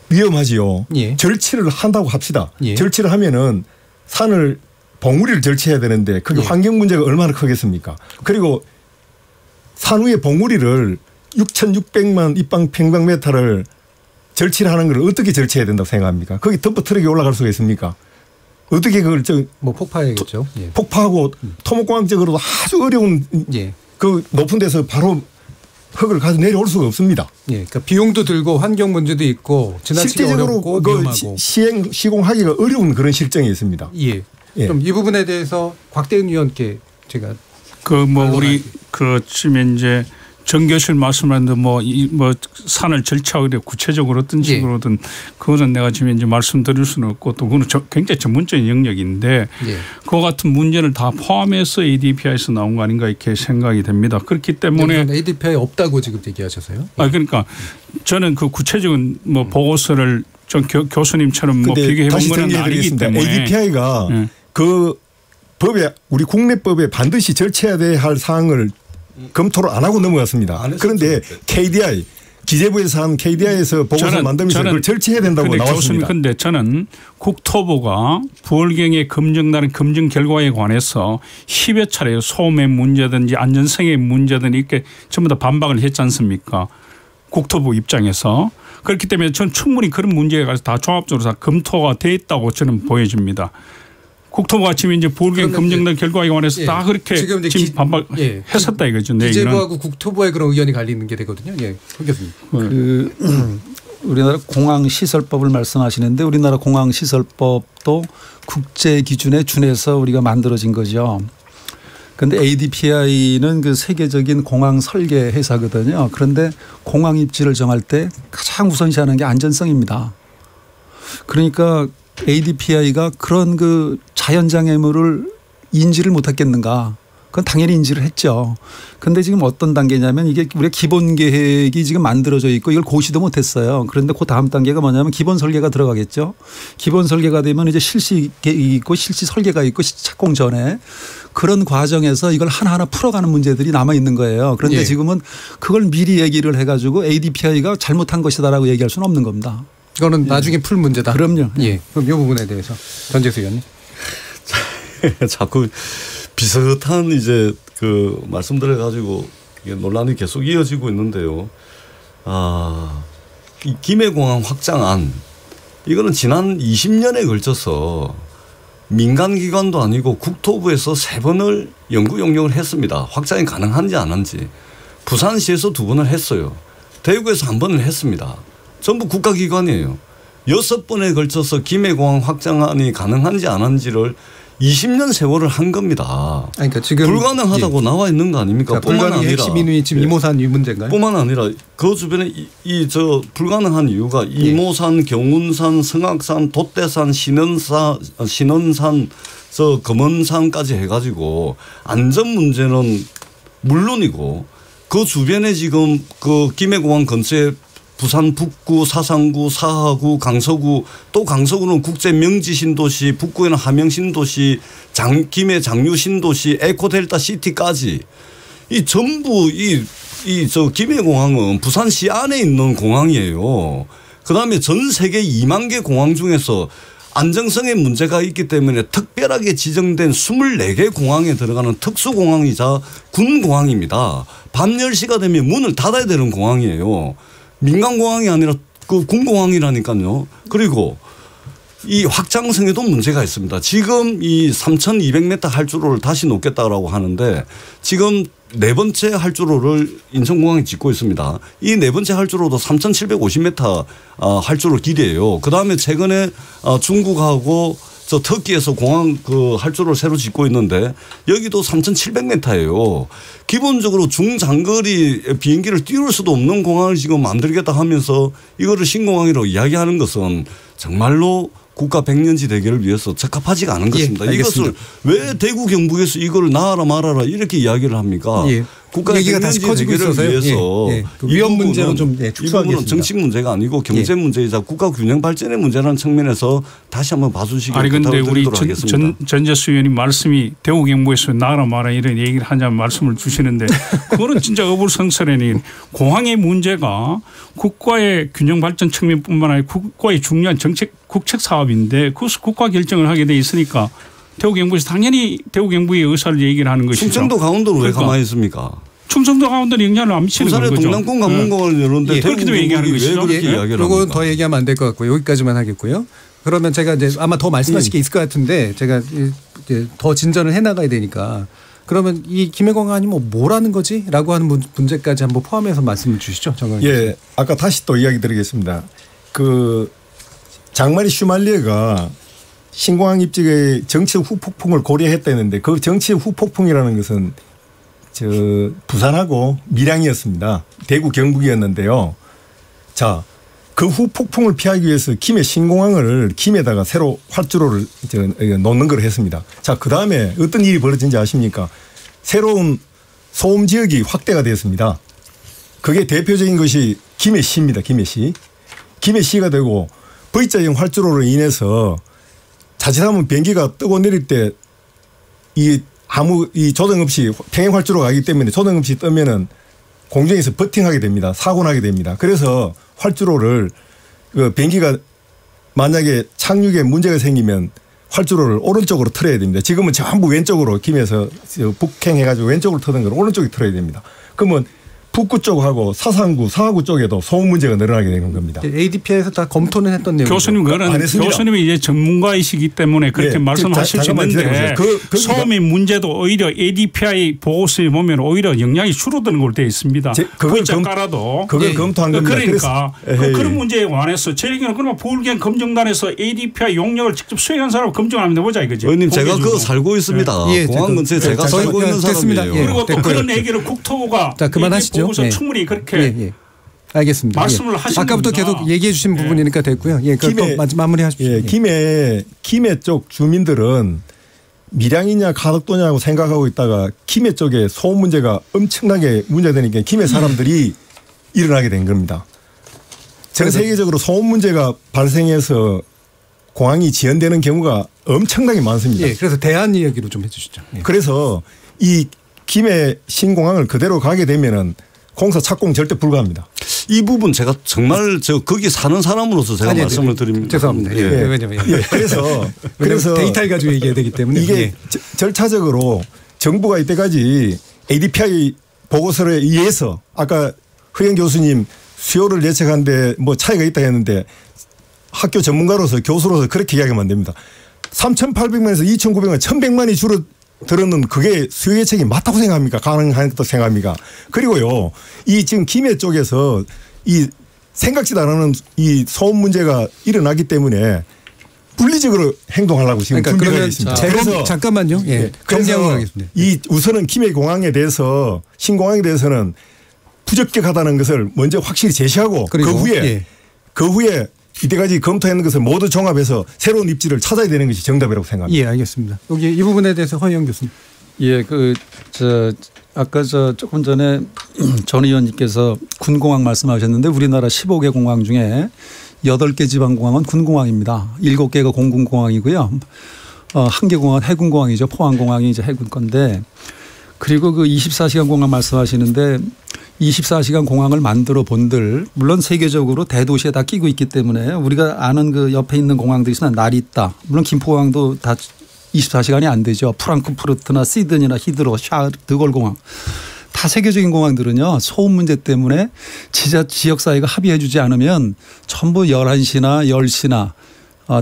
[SPEAKER 12] 위험하지요. 절치를 한다고 합시다. 절치를 하면은 산을 봉우리를 절치해야 되는데 그게 환경 문제가 얼마나 크겠습니까? 그리고 산 위에 봉우리를 6,600만 입방평방미터를 절치를 하는 걸 어떻게 절치해야 된다고 생각합니까? 거기 덤프 트럭이 올라갈 수가 있습니까? 어떻게 그걸
[SPEAKER 5] 폭파해야겠죠.
[SPEAKER 12] 폭파하고 토목공학적으로도 아주 어려운 그 높은 데서 바로 흙을 가지고 내려올 수가 없습니다.
[SPEAKER 5] 그러니까 비용도 들고 환경 문제도 있고 지나치기 어렵고 위험하고
[SPEAKER 12] 시공하기가 어려운 그런 실정이 있습니다.
[SPEAKER 5] 그럼 이 부분에 대해서 곽대은 위원께 제가
[SPEAKER 14] 우리 지금 이제 정 교수님 말씀하는데 뭐 산을 절차하고 구체적으로 어떤 식으로든 그거는 내가 지금 이제 말씀드릴 수는 없고 또 그거는 굉장히 전문적인 영역인데 그와 같은 문제를 다 포함해서 ADPI에서 나온 거 아닌가 이렇게 생각이 됩니다. 그렇기 때문에
[SPEAKER 5] ADPI 없다고 지금 얘기하셔서요?
[SPEAKER 14] 그러니까 저는 그 구체적인 뭐 보고서를 좀 교수님처럼 뭐 비교해 본 건 아니기 때문에
[SPEAKER 12] ADPI가 그 법에 우리 국내법에 반드시 절차해야 할 사항을 검토를 안 하고 넘어갔습니다. 그런데 KDI 기재부에서 한 KDI에서 보고서 만들면서 그걸 절차해야 된다고 나왔습니다.
[SPEAKER 14] 그런데 저는 국토부가 9월경에 검증나는 검증 결과에 관해서 10여 차례 소음의 문제든지 안전성의 문제든 이렇게 전부 다 반박을 했지 않습니까? 국토부 입장에서. 그렇기 때문에 저는 충분히 그런 문제에 관해서 다 종합적으로 다 검토가 돼 있다고 저는 보여집니다. 국토부가 지금 이제 보궐경 검증된 결과에 관해서 다 그렇게 지금 반박했었다 이거죠.
[SPEAKER 5] 기재부하고 국토부의 그런 의견이 갈리는 게 되거든요.
[SPEAKER 16] 우리나라 공항시설법을 말씀하시는데 우리나라 공항시설법도 국제 기준에 준해서 우리가 만들어진 거죠. 그런데 ADPI는 그 세계적인 공항 설계 회사거든요. 그런데 공항 입지를 정할 때 가장 우선시하는 게 안전성입니다. 그러니까 ADPI가 그런 그 자연장애물을 인지를 못했겠는가. 그건 당연히 인지를 했죠. 그런데 지금 어떤 단계냐면 이게 우리가 기본 계획이 지금 만들어져 있고 이걸 고시도 못했어요. 그런데 그 다음 단계가 뭐냐면 기본 설계가 들어가겠죠. 기본 설계가 되면 이제 실시 계획이 있고 실시 설계가 있고 착공 전에 그런 과정에서 이걸 하나하나 풀어가는 문제들이 남아 있는 거예요. 그런데 지금은 그걸 미리 얘기를 해가지고 ADPI가 잘못한 것이다라고 얘기할 수는 없는 겁니다.
[SPEAKER 5] 이거는 나중에 풀 문제다.
[SPEAKER 16] 그럼요.
[SPEAKER 5] 그럼 이 부분에 대해서 전재수 의원님.
[SPEAKER 13] 자꾸 비슷한 이제 그 말씀들을 가지고 논란이 계속 이어지고 있는데요. 이 김해공항 확장안 이거는 지난 20년에 걸쳐서 민간기관도 아니고 국토부에서 3번을 연구 용역을 했습니다. 확장이 가능한지 안 한지. 부산시에서 2번을 했어요. 대구에서 1번을 했습니다. 전부 국가기관이에요. 6번에 걸쳐서 김해공항 확장안이 가능한지 안 한지를 20년 세월을 한 겁니다.
[SPEAKER 5] 그러니까 지금
[SPEAKER 13] 불가능하다고 나와 있는 거 아닙니까?
[SPEAKER 5] 뿐만 아니라 핵심이 지금 이모산 이 문제인가요?
[SPEAKER 13] 뿐만 아니라 그 주변에 저 불가능한 이유가 이모산, 경운산, 성악산, 돛대산, 신원산, 저 금원산까지 해가지고 안전 문제는 물론이고 그 주변에 지금 그 김해공항 근처에 부산 북구, 사상구, 사하구, 강서구 또 강서구는 국제 명지 신도시, 북구에는 하명 신도시, 김해 장류 신도시, 에코델타 시티까지 이 전부 저 김해공항은 부산시 안에 있는 공항이에요. 그다음에 전 세계 2만 개 공항 중에서 안정성에 문제가 있기 때문에 특별하게 지정된 24개 공항에 들어가는 특수공항이자 군공항입니다. 밤 10시가 되면 문을 닫아야 되는 공항이에요. 민간공항이 아니라 그 군공항이라니까요. 그리고 이 확장성에도 문제가 있습니다. 지금 이 3,200m 활주로를 다시 놓겠다라고 하는데 지금 4번째 활주로를 인천공항에 짓고 있습니다. 이 4번째 활주로도 3,750m 활주로 길이에요. 그다음에 최근에 중국하고 저 터키에서 공항 그 활주로를 새로 짓고 있는데 여기도 3,700m예요. 기본적으로 중장거리 비행기를 띄울 수도 없는 공항을 지금 만들겠다 하면서 이거를 신공항이라고 이야기하는 것은 정말로 국가 백년지 대계를 위해서 적합하지가 않은 것입니다. 이것을 왜 대구 경북에서 이걸 나아라 말아라 이렇게 이야기를 합니까? 국가 백년지 대계를 위해서
[SPEAKER 5] 그 위험 문제는 좀
[SPEAKER 13] 이 부분은 정책 문제가 아니고 경제 문제이자 국가 균형 발전의 문제라는 측면에서 다시 한번 봐주시기
[SPEAKER 14] 그런데 우리 전재수 의원님 말씀이 대구 경북에서 나아라 말아라 이런 얘기를 하자는 말씀을 주시는데 그거는 진짜 어불성설하니 공항의 문제가 국가의 균형 발전 측면뿐만 아니라 국가의 중요한 정책 국책 사업인데 그것을 국가 결정을 하게 돼 있으니까 대구 경북에서 당연히 대구 경북의 의사를 얘기를 하는 것이죠.
[SPEAKER 13] 충청도 강원도는 왜 가만히 있습니까?
[SPEAKER 14] 충청도 강원도는 영향을 안 미치는 거죠.
[SPEAKER 13] 부산의 동남권 관문공원을 열었는데
[SPEAKER 14] 그렇게도 얘기하는 것이죠.
[SPEAKER 13] 왜 그렇게 이야기를
[SPEAKER 5] 합니까? 이건 더 얘기하면 안 될 것 같고요. 여기까지만 하겠고요. 그러면 제가 이제 아마 더 말씀하실 게 있을 것 같은데 제가 이제 더 진전을 해나가야 되니까 그러면 이 김해공항이 뭐라는 거지? 라고 하는 문제까지 한번 포함해서 말씀을 주시죠.
[SPEAKER 12] 예, 아까 다시 또 이야기 드리겠습니다. 그 장마리 슈말리에가 신공항 입지의 정치 후폭풍을 고려했다는데 그 정치 후폭풍이라는 것은 부산하고 밀양이었습니다. 대구 경북이었는데요. 자, 그 후 폭풍을 피하기 위해서 김해 신공항을 김해에다가 새로 활주로를 놓는 걸 했습니다. 자, 그 다음에 어떤 일이 벌어진지 아십니까? 새로운 소음 지역이 확대가 되었습니다. 그게 대표적인 것이 김해시입니다. 김해시. 김해시가 되고 V자형 활주로로 인해서 자칫하면 비행기가 뜨고 내릴 때 이 조정 없이 평행 활주로가 가기 때문에 조정 없이 뜨면은 공중에서 버팅하게 됩니다. 사고 나게 됩니다. 그래서 활주로를 그 비행기가 만약에 착륙에 문제가 생기면 활주로를 오른쪽으로 틀어야 됩니다. 지금은 전부 왼쪽으로 김해에서 북행해가지고 왼쪽으로 트는 걸 오른쪽에 틀어야 됩니다. 그러면 북구 쪽하고 사상구, 사하구 쪽에도 소음 문제가 늘어나게 되는 겁니다.
[SPEAKER 5] ADP에서 다 검토는 했던 내용이죠.
[SPEAKER 14] 교수님, 그거는 교수님이 이제 전문가이시기 때문에 그렇게 말씀하실 수 있는데 소음의 문제도 오히려 ADPI 보고서에 보면 오히려 영향이 줄어드는 걸로 되어 있습니다. 그걸 깔아도.
[SPEAKER 12] 그걸 검토한 겁니다.
[SPEAKER 14] 그러니까 그런 문제에 관해서 저희는 그러면 부울경 검정단에서 ADPI 용역을 직접 수행한 사람을 검증하면 되보자 이거죠.
[SPEAKER 13] 의원님, 제가 그거 살고 있습니다. 공항 근처에 제가 살고 있는 사람이에요.
[SPEAKER 14] 그리고 또 그런 얘기를 국토부가
[SPEAKER 5] 그만하시죠.
[SPEAKER 14] 충분히 그렇게
[SPEAKER 5] 알겠습니다.
[SPEAKER 14] 말씀을 하시는
[SPEAKER 5] 아까부터 계속 얘기해 주신 부분이니까 됐고요. 마무리하십시오.
[SPEAKER 12] 김해 쪽 주민들은 밀양이냐 가덕도냐고 생각하고 있다가 김해 쪽에 소음 문제가 엄청나게 문제되니까 김해 사람들이 일어나게 된 겁니다. 전 세계적으로 소음 문제가 발생해서 공항이 지연되는 경우가 엄청나게 많습니다.
[SPEAKER 5] 그래서 대안 이야기로 좀 해주시죠.
[SPEAKER 12] 그래서 이 김해 신공항을 그대로 가게 되면은 공사 착공 절대 불가합니다.
[SPEAKER 13] 이 부분 제가 정말 거기 사는 사람으로서 제가 말씀을 드립니다.
[SPEAKER 5] 죄송합니다.
[SPEAKER 12] 그래서
[SPEAKER 5] 데이터를 가지고 얘기해야 되기 때문에
[SPEAKER 12] 이게 절차적으로 정부가 이때까지 ADPI 보고서에 의해서 아까 허영 교수님 수요를 예측하는데 뭐 차이가 있다 했는데 학교 전문가로서 교수로서 그렇게 이야기하면 안 됩니다. 3,800만에서 2,900만 1,100만이 줄어들었는 그게 수요 예측이 맞다고 생각합니까? 가능하다고 생각합니까? 그리고요, 이 지금 김해 쪽에서 이 생각지도 않은 이 소음 문제가 일어나기 때문에 분리적으로 행동하려고 지금 준비가 있습니다.
[SPEAKER 5] 그래서 잠깐만요.
[SPEAKER 12] 그래서 이 우선은 김해 공항에 대해서 신공항에 대해서는 부적격하다는 것을 먼저 확실히 제시하고 그 후에 이때까지 검토했는 것을 모두 종합해서 새로운 입지를 찾아야 되는 것이 정답이라고 생각합니다.
[SPEAKER 5] 알겠습니다. 여기 이 부분에 대해서 허영 교수님.
[SPEAKER 16] 아까 조금 전에 전 의원님께서 군공항 말씀하셨는데 우리나라 15개 공항 중에 8개 지방공항은 군공항입니다. 7개가 공군공항이고요. 1개 공항은 해군공항이죠. 포항공항이 이제 해군 건데, 그리고 그 24시간 공항 말씀하시는데 24시간 공항을 만들어 본들 물론 세계적으로 대도시에 다 끼고 있기 때문에 우리가 아는 그 옆에 있는 공항들이 있으나 나리타, 물론 김포공항도 다 24시간이 안 되죠. 프랑크푸르트나 시드니나 히드로, 샤르, 드골 공항. 다 세계적인 공항들은요, 소음 문제 때문에 지역사회가 합의해 주지 않으면 전부 11시나 10시나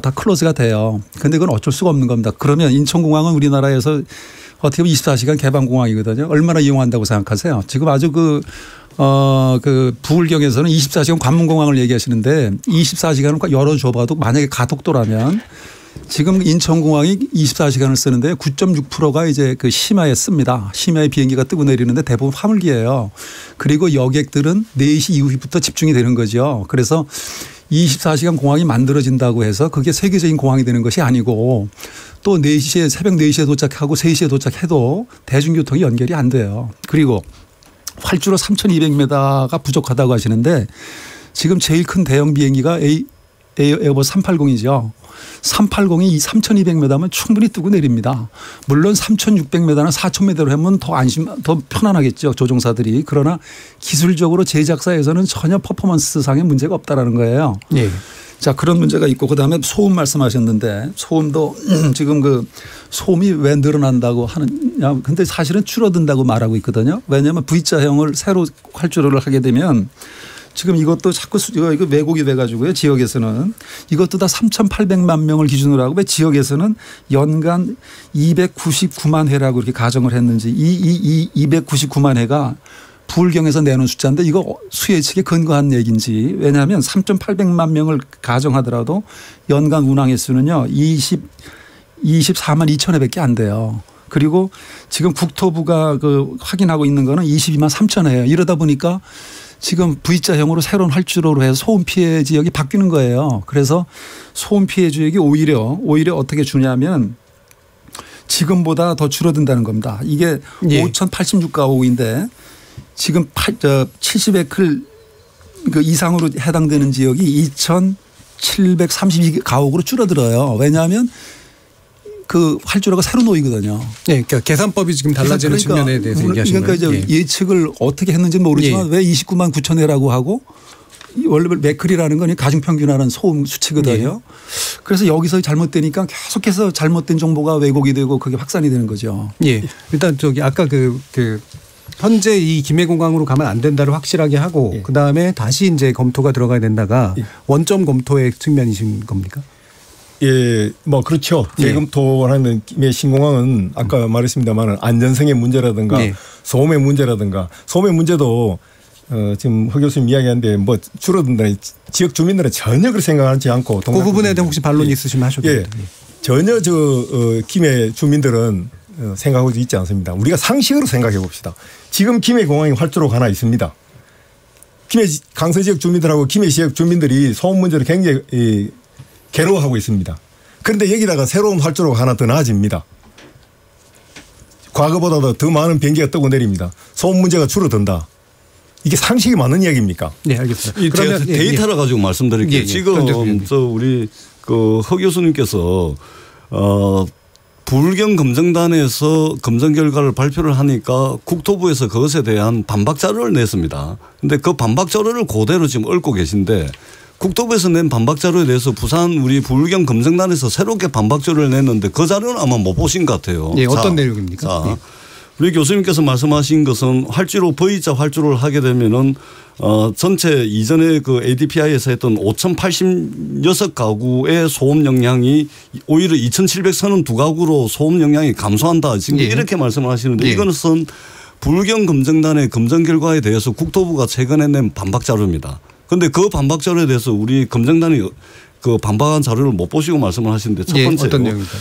[SPEAKER 16] 다 클로즈가 돼요. 그런데 그건 어쩔 수가 없는 겁니다. 그러면 인천공항은 우리나라에서 어떻게 보면 24시간 개방공항이거든요. 얼마나 이용한다고 생각하세요? 지금 아주 그 부울경에서는 24시간 관문공항을 얘기하시는데 24시간을 열어줘봐도 만약에 가덕도라면 지금 인천공항이 24시간을 쓰는데 9.6%가 이제 그 심야에 씁니다. 심야에 비행기가 뜨고 내리는데 대부분 화물기예요. 그리고 여객들은 4시 이후부터 집중이 되는 거죠. 그래서 24시간 공항이 만들어진다고 해서 그게 세계적인 공항이 되는 것이 아니고 또 4시에 새벽 4시에 도착하고 3시에 도착해도 대중교통이 연결이 안 돼요. 그리고 활주로 3,200m가 부족하다고 하시는데 지금 제일 큰 대형 비행기가 에어버스 380이죠. 380이 3,200m면 충분히 뜨고 내립니다. 물론 3,600m나 4,000m로 하면 더 편안하겠죠, 조종사들이. 그러나 기술적으로 제작사에서는 전혀 퍼포먼스상의 문제가 없다라는 거예요. 자, 그런 문제가 있고 그다음에 소음 말씀하셨는데 소음도 지금 그 소음이 왜 늘어난다고 하느냐. 근데 사실은 줄어든다고 말하고 있거든요. 왜냐하면 V자형을 새로 활주로를 하게 되면 지금 이것도 자꾸 이거 왜곡이 돼가지고요. 지역에서는 이것도 다 3,800만 명을 기준으로 하고 왜 지역에서는 연간 299만 회라고 이렇게 가정을 했는지 이 299만 회가 부울경에서 내놓은 숫자인데 이거 수요 예측에 근거한 얘기인지. 왜냐하면 3,800만 명을 가정하더라도 연간 운항 횟수는요 24만 2천 회밖에 안 돼요. 그리고 지금 국토부가 그 확인하고 있는 거는 22만 3천이에요. 이러다 보니까 지금 V자형으로 새로운 활주로로 해서 소음 피해 지역이 바뀌는 거예요. 그래서 소음 피해 지역이 오히려 어떻게 주냐면 지금보다 더 줄어든다는 겁니다. 이게 5,086가구인데 지금 70에클 그 이상으로 해당되는 지역이 2,732가구로 줄어들어요. 왜냐하면 그 활주로가 새로 놓이거든요.
[SPEAKER 5] 네, 그러니까 계산법이 지금 달라지는 측면에 대해서 얘기하신 거예요.
[SPEAKER 16] 그러니까 예측을 어떻게 했는지 모르지만 왜 29만 9천 회라고 하고 원래 메클이라는 건 가중평균하는 소음 수치거든요. 그래서 여기서 잘못되니까 계속해서 잘못된 정보가 왜곡이 되고 그게 확산이 되는 거죠.
[SPEAKER 5] 예. 일단 저기 아까 그 현재 이 김해공항으로 가면 안 된다를 확실하게 하고 그다음에 다시 이제 검토가 들어가야 된다가 원점 검토의 측면이신 겁니까?
[SPEAKER 12] 예, 뭐 그렇죠. 재검토하는 김해 신공항은 아까 말했습니다만 안전성의 문제라든가 소음의 문제라든가 소음의 문제도 지금 허 교수님 이야기하는데 뭐 줄어든다는 지역 주민들은 전혀 그렇게 생각하지 않고
[SPEAKER 5] 그 부분에 대한 혹시 반론 있으시면 하셔도 됩니다.
[SPEAKER 12] 전혀 김해 주민들은 생각하고 있지 않습니다. 우리가 상식으로 생각해 봅시다. 지금 김해 공항에 활주로가 하나 있습니다. 김해 강서 지역 주민들하고 김해 지역 주민들이 소음 문제를 굉장히 괴로워하고 있습니다. 그런데 여기다가 새로운 활주로가 하나 더 나아집니다. 과거보다도 더 많은 변기가 뜨고 내립니다. 소음 문제가 줄어든다. 이게 상식이 맞는 이야기입니까?
[SPEAKER 5] 네, 알겠습니다.
[SPEAKER 13] 그러면 데이터를 가지고 말씀드릴게요. 지금 우리 그 허 교수님께서 불경 검증단에서 검증 결과를 발표를 하니까 국토부에서 그것에 대한 반박 자료를 냈습니다. 그런데 그 반박 자료를 그대로 지금 얽고 계신데 국토부에서 낸 반박 자료에 대해서 부산 우리 불경 검증단에서 새롭게 반박 자료를 냈는데 그 자료는 아마 못 보신 것 같아요.
[SPEAKER 5] 네, 어떤 내용입니까?
[SPEAKER 13] 우리 교수님께서 말씀하신 것은 활주로 V자 활주로를 하게 되면은 전체 이전에 그 ADPI에서 했던 5,086가구의 소음 영향이 오히려 2,732가구로 소음 영향이 감소한다. 지금 이렇게 말씀을 하시는데 이것은 불경 검증단의 검증 결과에 대해서 국토부가 최근에 낸 반박 자료입니다. 그런데 그 반박 자료에 대해서 우리 검증단이 그 반박한 자료를 못 보시고 말씀을 하시는데 첫 번째로
[SPEAKER 5] 어떤 내용입니까?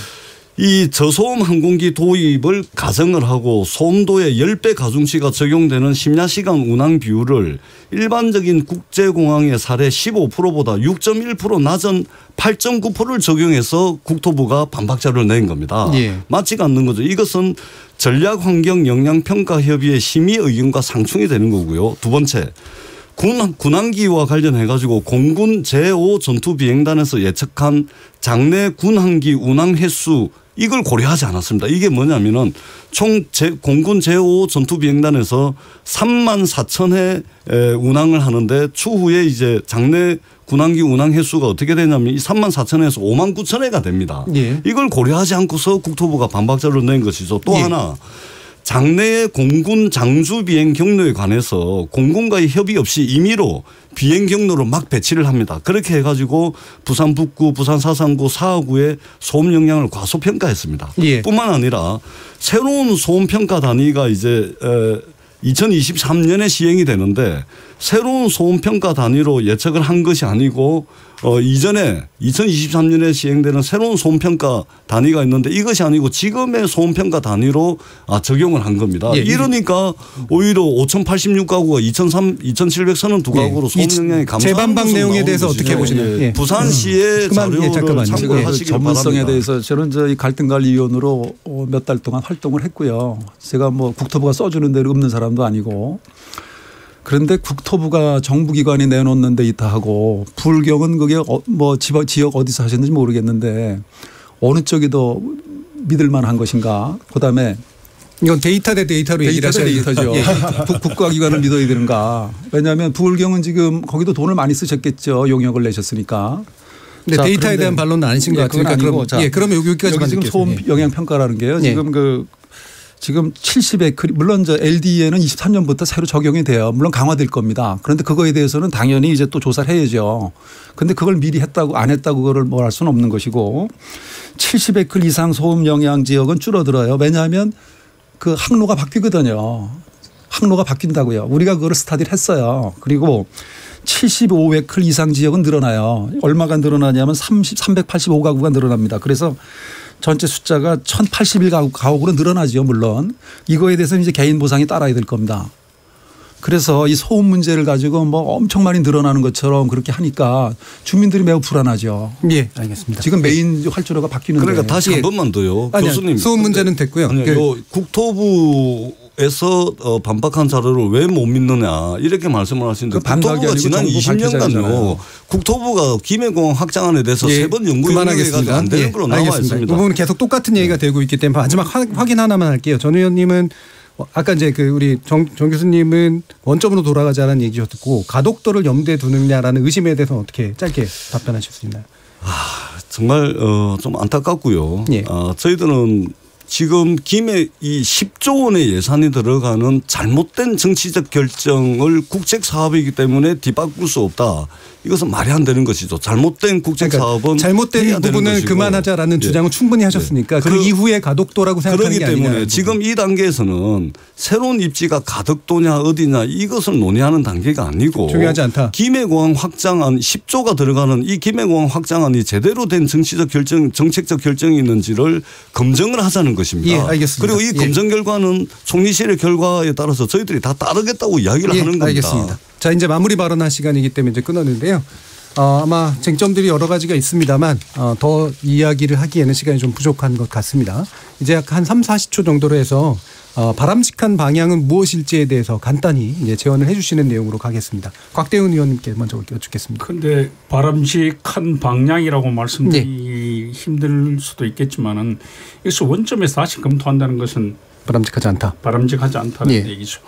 [SPEAKER 13] 이 저소음 항공기 도입을 가정을 하고 소음도의 10배 가중치가 적용되는 심야시간 운항 비율을 일반적인 국제공항의 사례 15%보다 6.1% 낮은 8.9%를 적용해서 국토부가 반박 자료를 낸 겁니다. 맞지가 않는 거죠. 이것은 전략환경영향평가협의회 심의 의견과 상충이 되는 거고요. 두 번째. 군항기와 관련해 가지고 공군 제5 전투비행단에서 예측한 장내 군항기 운항 횟수 이걸 고려하지 않았습니다. 이게 뭐냐면은 총 공군 제5 전투비행단에서 3만 4천 회 운항을 하는데 추후에 이제 장내 군항기 운항 횟수가 어떻게 되냐면 이 3만 4천 회에서 5만 9천 회가 됩니다. 이걸 고려하지 않고서 국토부가 반박 자료를 낸 것이죠. 또 하나. 장내의 공군 장주 비행 경로에 관해서 공군과의 협의 없이 임의로 비행 경로를 막 배치를 합니다. 그렇게 해가지고 부산 북구, 부산 사상구, 사하구의 소음 영향을 과소평가했습니다. 뿐만 아니라 새로운 소음 평가 단위가 이제 2023년에 시행이 되는데 새로운 소음 평가 단위로 예측을 한 것이 아니고 이전에 2023년에 시행되는 새로운 소음 평가 단위가 있는데 이것이 아니고 지금의 소음 평가 단위로 적용을 한 겁니다. 이러니까 오히려 5,086가구가 2,732가구로 소음 영향이 감소하는
[SPEAKER 5] 재반박 내용에 대해서 어떻게 보시나요?
[SPEAKER 13] 부산시의 자료를 참고하시기
[SPEAKER 16] 전문성에
[SPEAKER 13] 바랍니다.
[SPEAKER 16] 대해서 저는 저희 갈등관리위원으로 몇 달 동안 활동을 했고요. 제가 뭐 국토부가 써주는 대로 없는 사람도 아니고. 그런데 국토부가 정부기관이 내놓는 데이터하고 불경은 그게 뭐 지역 어디서 하셨는지 모르겠는데 어느 쪽이 더 믿을 만한 것인가. 그다음에
[SPEAKER 5] 이건 데이터 대 데이터로 얘기를 하셔야
[SPEAKER 16] 데이터죠. 국가기관을 믿어야 되는가. 왜냐하면 불경은 지금 거기도 돈을 많이 쓰셨겠죠. 용역을 내셨으니까.
[SPEAKER 5] 근데 데이터에 대한 반론은 아니신 것 같으니까 그러면 여기까지만
[SPEAKER 16] 지금 소음 영향 평가라는 게요. 지금 70에클 물론 저 LD에는 23년부터 새로 적용이 돼요. 물론 강화될 겁니다. 그런데 그거에 대해서는 당연히 이제 또 조사를 해야죠. 그런데 그걸 미리 했다고 안 했다고 그거를 뭘 할 수는 없는 것이고 70에클 이상 소음 영향 지역은 줄어들어요. 왜냐하면 그 항로가 바뀌거든요. 항로가 바뀐다고요. 우리가 그거를 스타디를 했어요. 그리고 75에클 이상 지역은 늘어나요. 얼마가 늘어나냐면 385가구가 늘어납니다. 그래서 전체 숫자가 1,081가구로 늘어나죠. 물론 이거에 대해서는 이제 개인 보상이 따라야 될 겁니다. 그래서 이 소음 문제를 가지고 뭐 엄청 많이 늘어나는 것처럼 그렇게 하니까 주민들이 매우 불안하죠.
[SPEAKER 5] 예, 알겠습니다.
[SPEAKER 16] 지금 메인 활주로가 바뀌는데.
[SPEAKER 13] 그러니까 다시 한 번만 더요.
[SPEAKER 5] 아니요,
[SPEAKER 13] 교수님.
[SPEAKER 5] 소음 문제는 됐고요.
[SPEAKER 13] 아니요, 국토부에서 반박한 자료를 왜 못 믿느냐 이렇게 말씀을 하시는데 국토부가 지난 20년간요. 국토부가 김해공항 확장안에 대해서 세 번 연구
[SPEAKER 5] 그만하겠습니다.
[SPEAKER 13] 안 되는 걸로 나와 있습니다.
[SPEAKER 5] 이 부분은 계속 똑같은 얘기가 되고 있기 때문에 마지막 확인 하나만 할게요. 전 의원님은 아까 이제 우리 정 교수님은 원점으로 돌아가자는 얘기였고 가덕도를 염두에 두느냐라는 의심에 대해서는 어떻게 짧게 답변하실 수 있나요?
[SPEAKER 13] 정말 좀 안타깝고요.
[SPEAKER 5] 예.
[SPEAKER 13] 저희들은 지금 김해 이 10조 원의 예산이 들어가는 잘못된 정치적 결정을 국책 사업이기 때문에 뒤바꿀 수 없다. 이것은 말이 안 되는 것이죠. 잘못된 국책 사업은
[SPEAKER 5] 잘못된 부분을 그만하자라는 주장은 충분히 하셨으니까 그 이후에 가덕도라고 생각하는 게 아니냐.
[SPEAKER 13] 그렇기 때문에 지금 이 단계에서는 새로운 입지가 가덕도냐 어디냐 이것을 논의하는 단계가 아니고
[SPEAKER 5] 중요하지 않다.
[SPEAKER 13] 김해공항 확장안 10조가 들어가는 이 김해공항 확장안이 제대로 된 정치적 결정, 정책적 결정이 있는지를 검증을 하자는 것입니다.
[SPEAKER 5] 예, 알겠습니다.
[SPEAKER 13] 그리고 이 검증 결과는 총리실의 결과에 따라서 저희들이 다 따르겠다고 이야기를 하는 겁니다.
[SPEAKER 5] 알겠습니다. 자, 이제 마무리 발언할 시간이기 때문에 이제 끊었는데요. 아마 쟁점들이 여러 가지가 있습니다만 더 이야기를 하기에는 시간이 좀 부족한 것 같습니다. 이제 약 한 3, 40초 정도로 해서 바람직한 방향은 무엇일지에 대해서 간단히 이제 제언을 해 주시는 내용으로 가겠습니다. 곽대훈 의원님께 먼저 여쭙겠습니다.
[SPEAKER 14] 그런데 바람직한 방향이라고 말씀드리기 힘들 수도 있겠지만은 여기서 원점에서 다시 검토한다는 것은
[SPEAKER 5] 바람직하지 않다.
[SPEAKER 14] 바람직하지 않다는 얘기죠.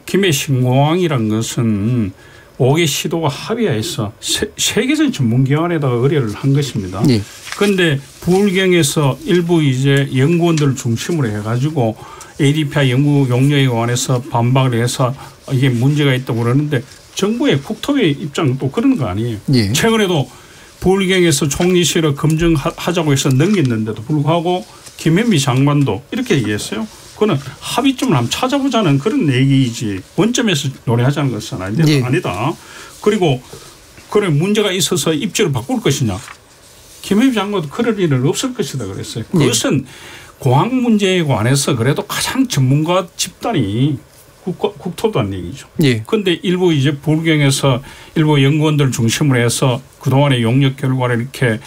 [SPEAKER 14] 김해 신공항이란 것은 5개 시도가 합의해서 세계적인 전문기관에다가 의뢰를 한 것입니다. 그런데 부울경에서 일부 이제 연구원들을 중심으로 해가지고 ADPI 연구 용역에 관해서 반박을 해서 이게 문제가 있다고 그러는데 정부의 국토부의 입장은 또 그런 거 아니에요. 최근에도 부울경에서 총리실을 검증하자고 해서 넘겼는데도 불구하고 김현미 장관도 이렇게 얘기했어요. 그거는 합의점을 한번 찾아보자는 그런 얘기이지 원점에서 논의하자는 것은 아니다. 그리고 그래 문제가 있어서 입지를 바꿀 것이냐. 김현미 장관도 그럴 일은 없을 것이다 그랬어요. 그것은 공항 문제에 관해서 그래도 가장 전문가 집단이 국토부란 얘기죠. 그런데 일부 이제 부울경에서 일부 연구원들 중심으로 해서 그동안의 용역 결과를 이렇게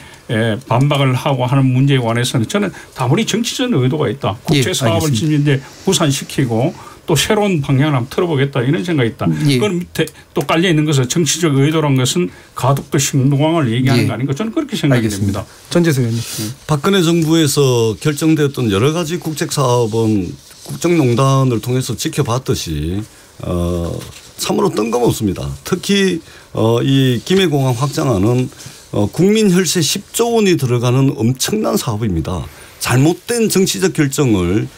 [SPEAKER 14] 반박을 하고 하는 문제에 관해서는 저는 다분히 정치적 의도가 있다. 국제 사업을 이제 무산시키고 또 새로운 방향을 한번 틀어보겠다 이런 생각이 있다. 그건 밑에 또 깔려 있는 것은 정치적 의도란 것은 가덕도 신공항을 얘기하는 거 아닌가 저는 그렇게 생각이 됩니다.
[SPEAKER 5] 전재수 의원님.
[SPEAKER 13] 박근혜 정부에서 결정되었던 여러 가지 국책 사업은 국정농단을 통해서 지켜봤듯이 참으로 뜬금없습니다. 특히 이 김해공항 확장안은 국민 혈세 10조 원이 들어가는 엄청난 사업입니다. 잘못된 정치적 결정을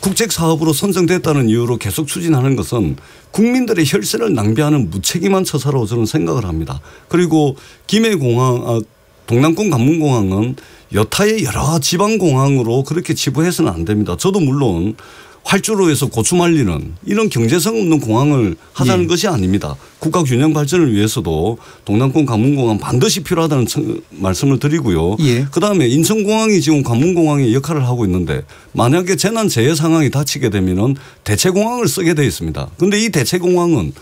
[SPEAKER 13] 국책 사업으로 선정됐다는 이유로 계속 추진하는 것은 국민들의 혈세를 낭비하는 무책임한 처사라고 저는 생각을 합니다. 그리고 김해공항 동남권 관문공항은 여타의 여러 지방공항으로 그렇게 치부해서는 안 됩니다. 저도 물론 활주로에서 고추 말리는 이런 경제성 없는 공항을 하자는 것이 아닙니다. 국가 균형 발전을 위해서도 동남권 관문공항 반드시 필요하다는 말씀을 드리고요. 그다음에 인천공항이 지금 관문공항의 역할을 하고 있는데 만약에 재난 재해 상황이 닥치게 되면은 대체공항을 쓰게 되어 있습니다. 그런데 이 대체공항은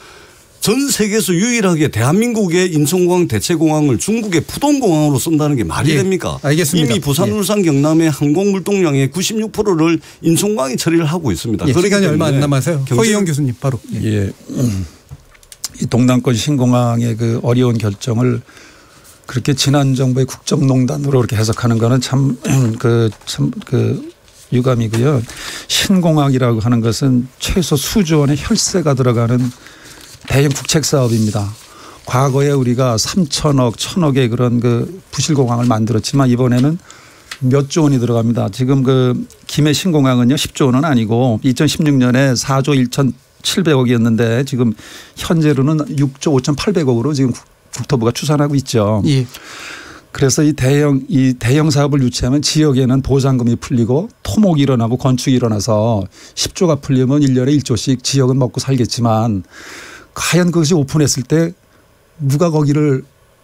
[SPEAKER 13] 전 세계에서 유일하게 대한민국의 인천공항 대체공항을 중국의 푸동공항으로 쓴다는 게 말이 됩니까?
[SPEAKER 5] 알겠습니다.
[SPEAKER 13] 이미 부산, 울산, 경남의 항공물동량의 96%를 인천공항이 처리를 하고 있습니다.
[SPEAKER 5] 시간이 얼마 안 남아서요. 허희영 교수님 바로.
[SPEAKER 16] 이 동남권 신공항의 그 어려운 결정을 그렇게 지난 정부의 국정농단으로 이렇게 해석하는 거는 참 유감이고요. 신공항이라고 하는 것은 최소 수조 원의 혈세가 들어가는 대형 국책 사업입니다. 과거에 우리가 3천억, 1,000억의 그런 그 부실공항을 만들었지만 이번에는 몇 조 원이 들어갑니다. 지금 그 김해 신공항은요 10조 원은 아니고 2016년에 4조 1,700억이었는데 지금 현재로는 6조 5,800억으로 지금 국토부가 추산하고 있죠. 그래서 이 대형 사업을 유치하면 지역에는 보상금이 풀리고 토목이 일어나고 건축이 일어나서 10조가 풀리면 1년에 1조씩 지역은 먹고 살겠지만 과연 그것이 오픈했을 때 누가 거기를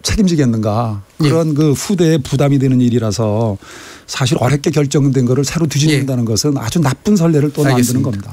[SPEAKER 16] 책임지겠는가 그런 그 후대에 부담이 되는 일이라서 사실 어렵게 결정된 거를 새로 뒤집는다는 것은 아주 나쁜 선례를 또 만드는 겁니다.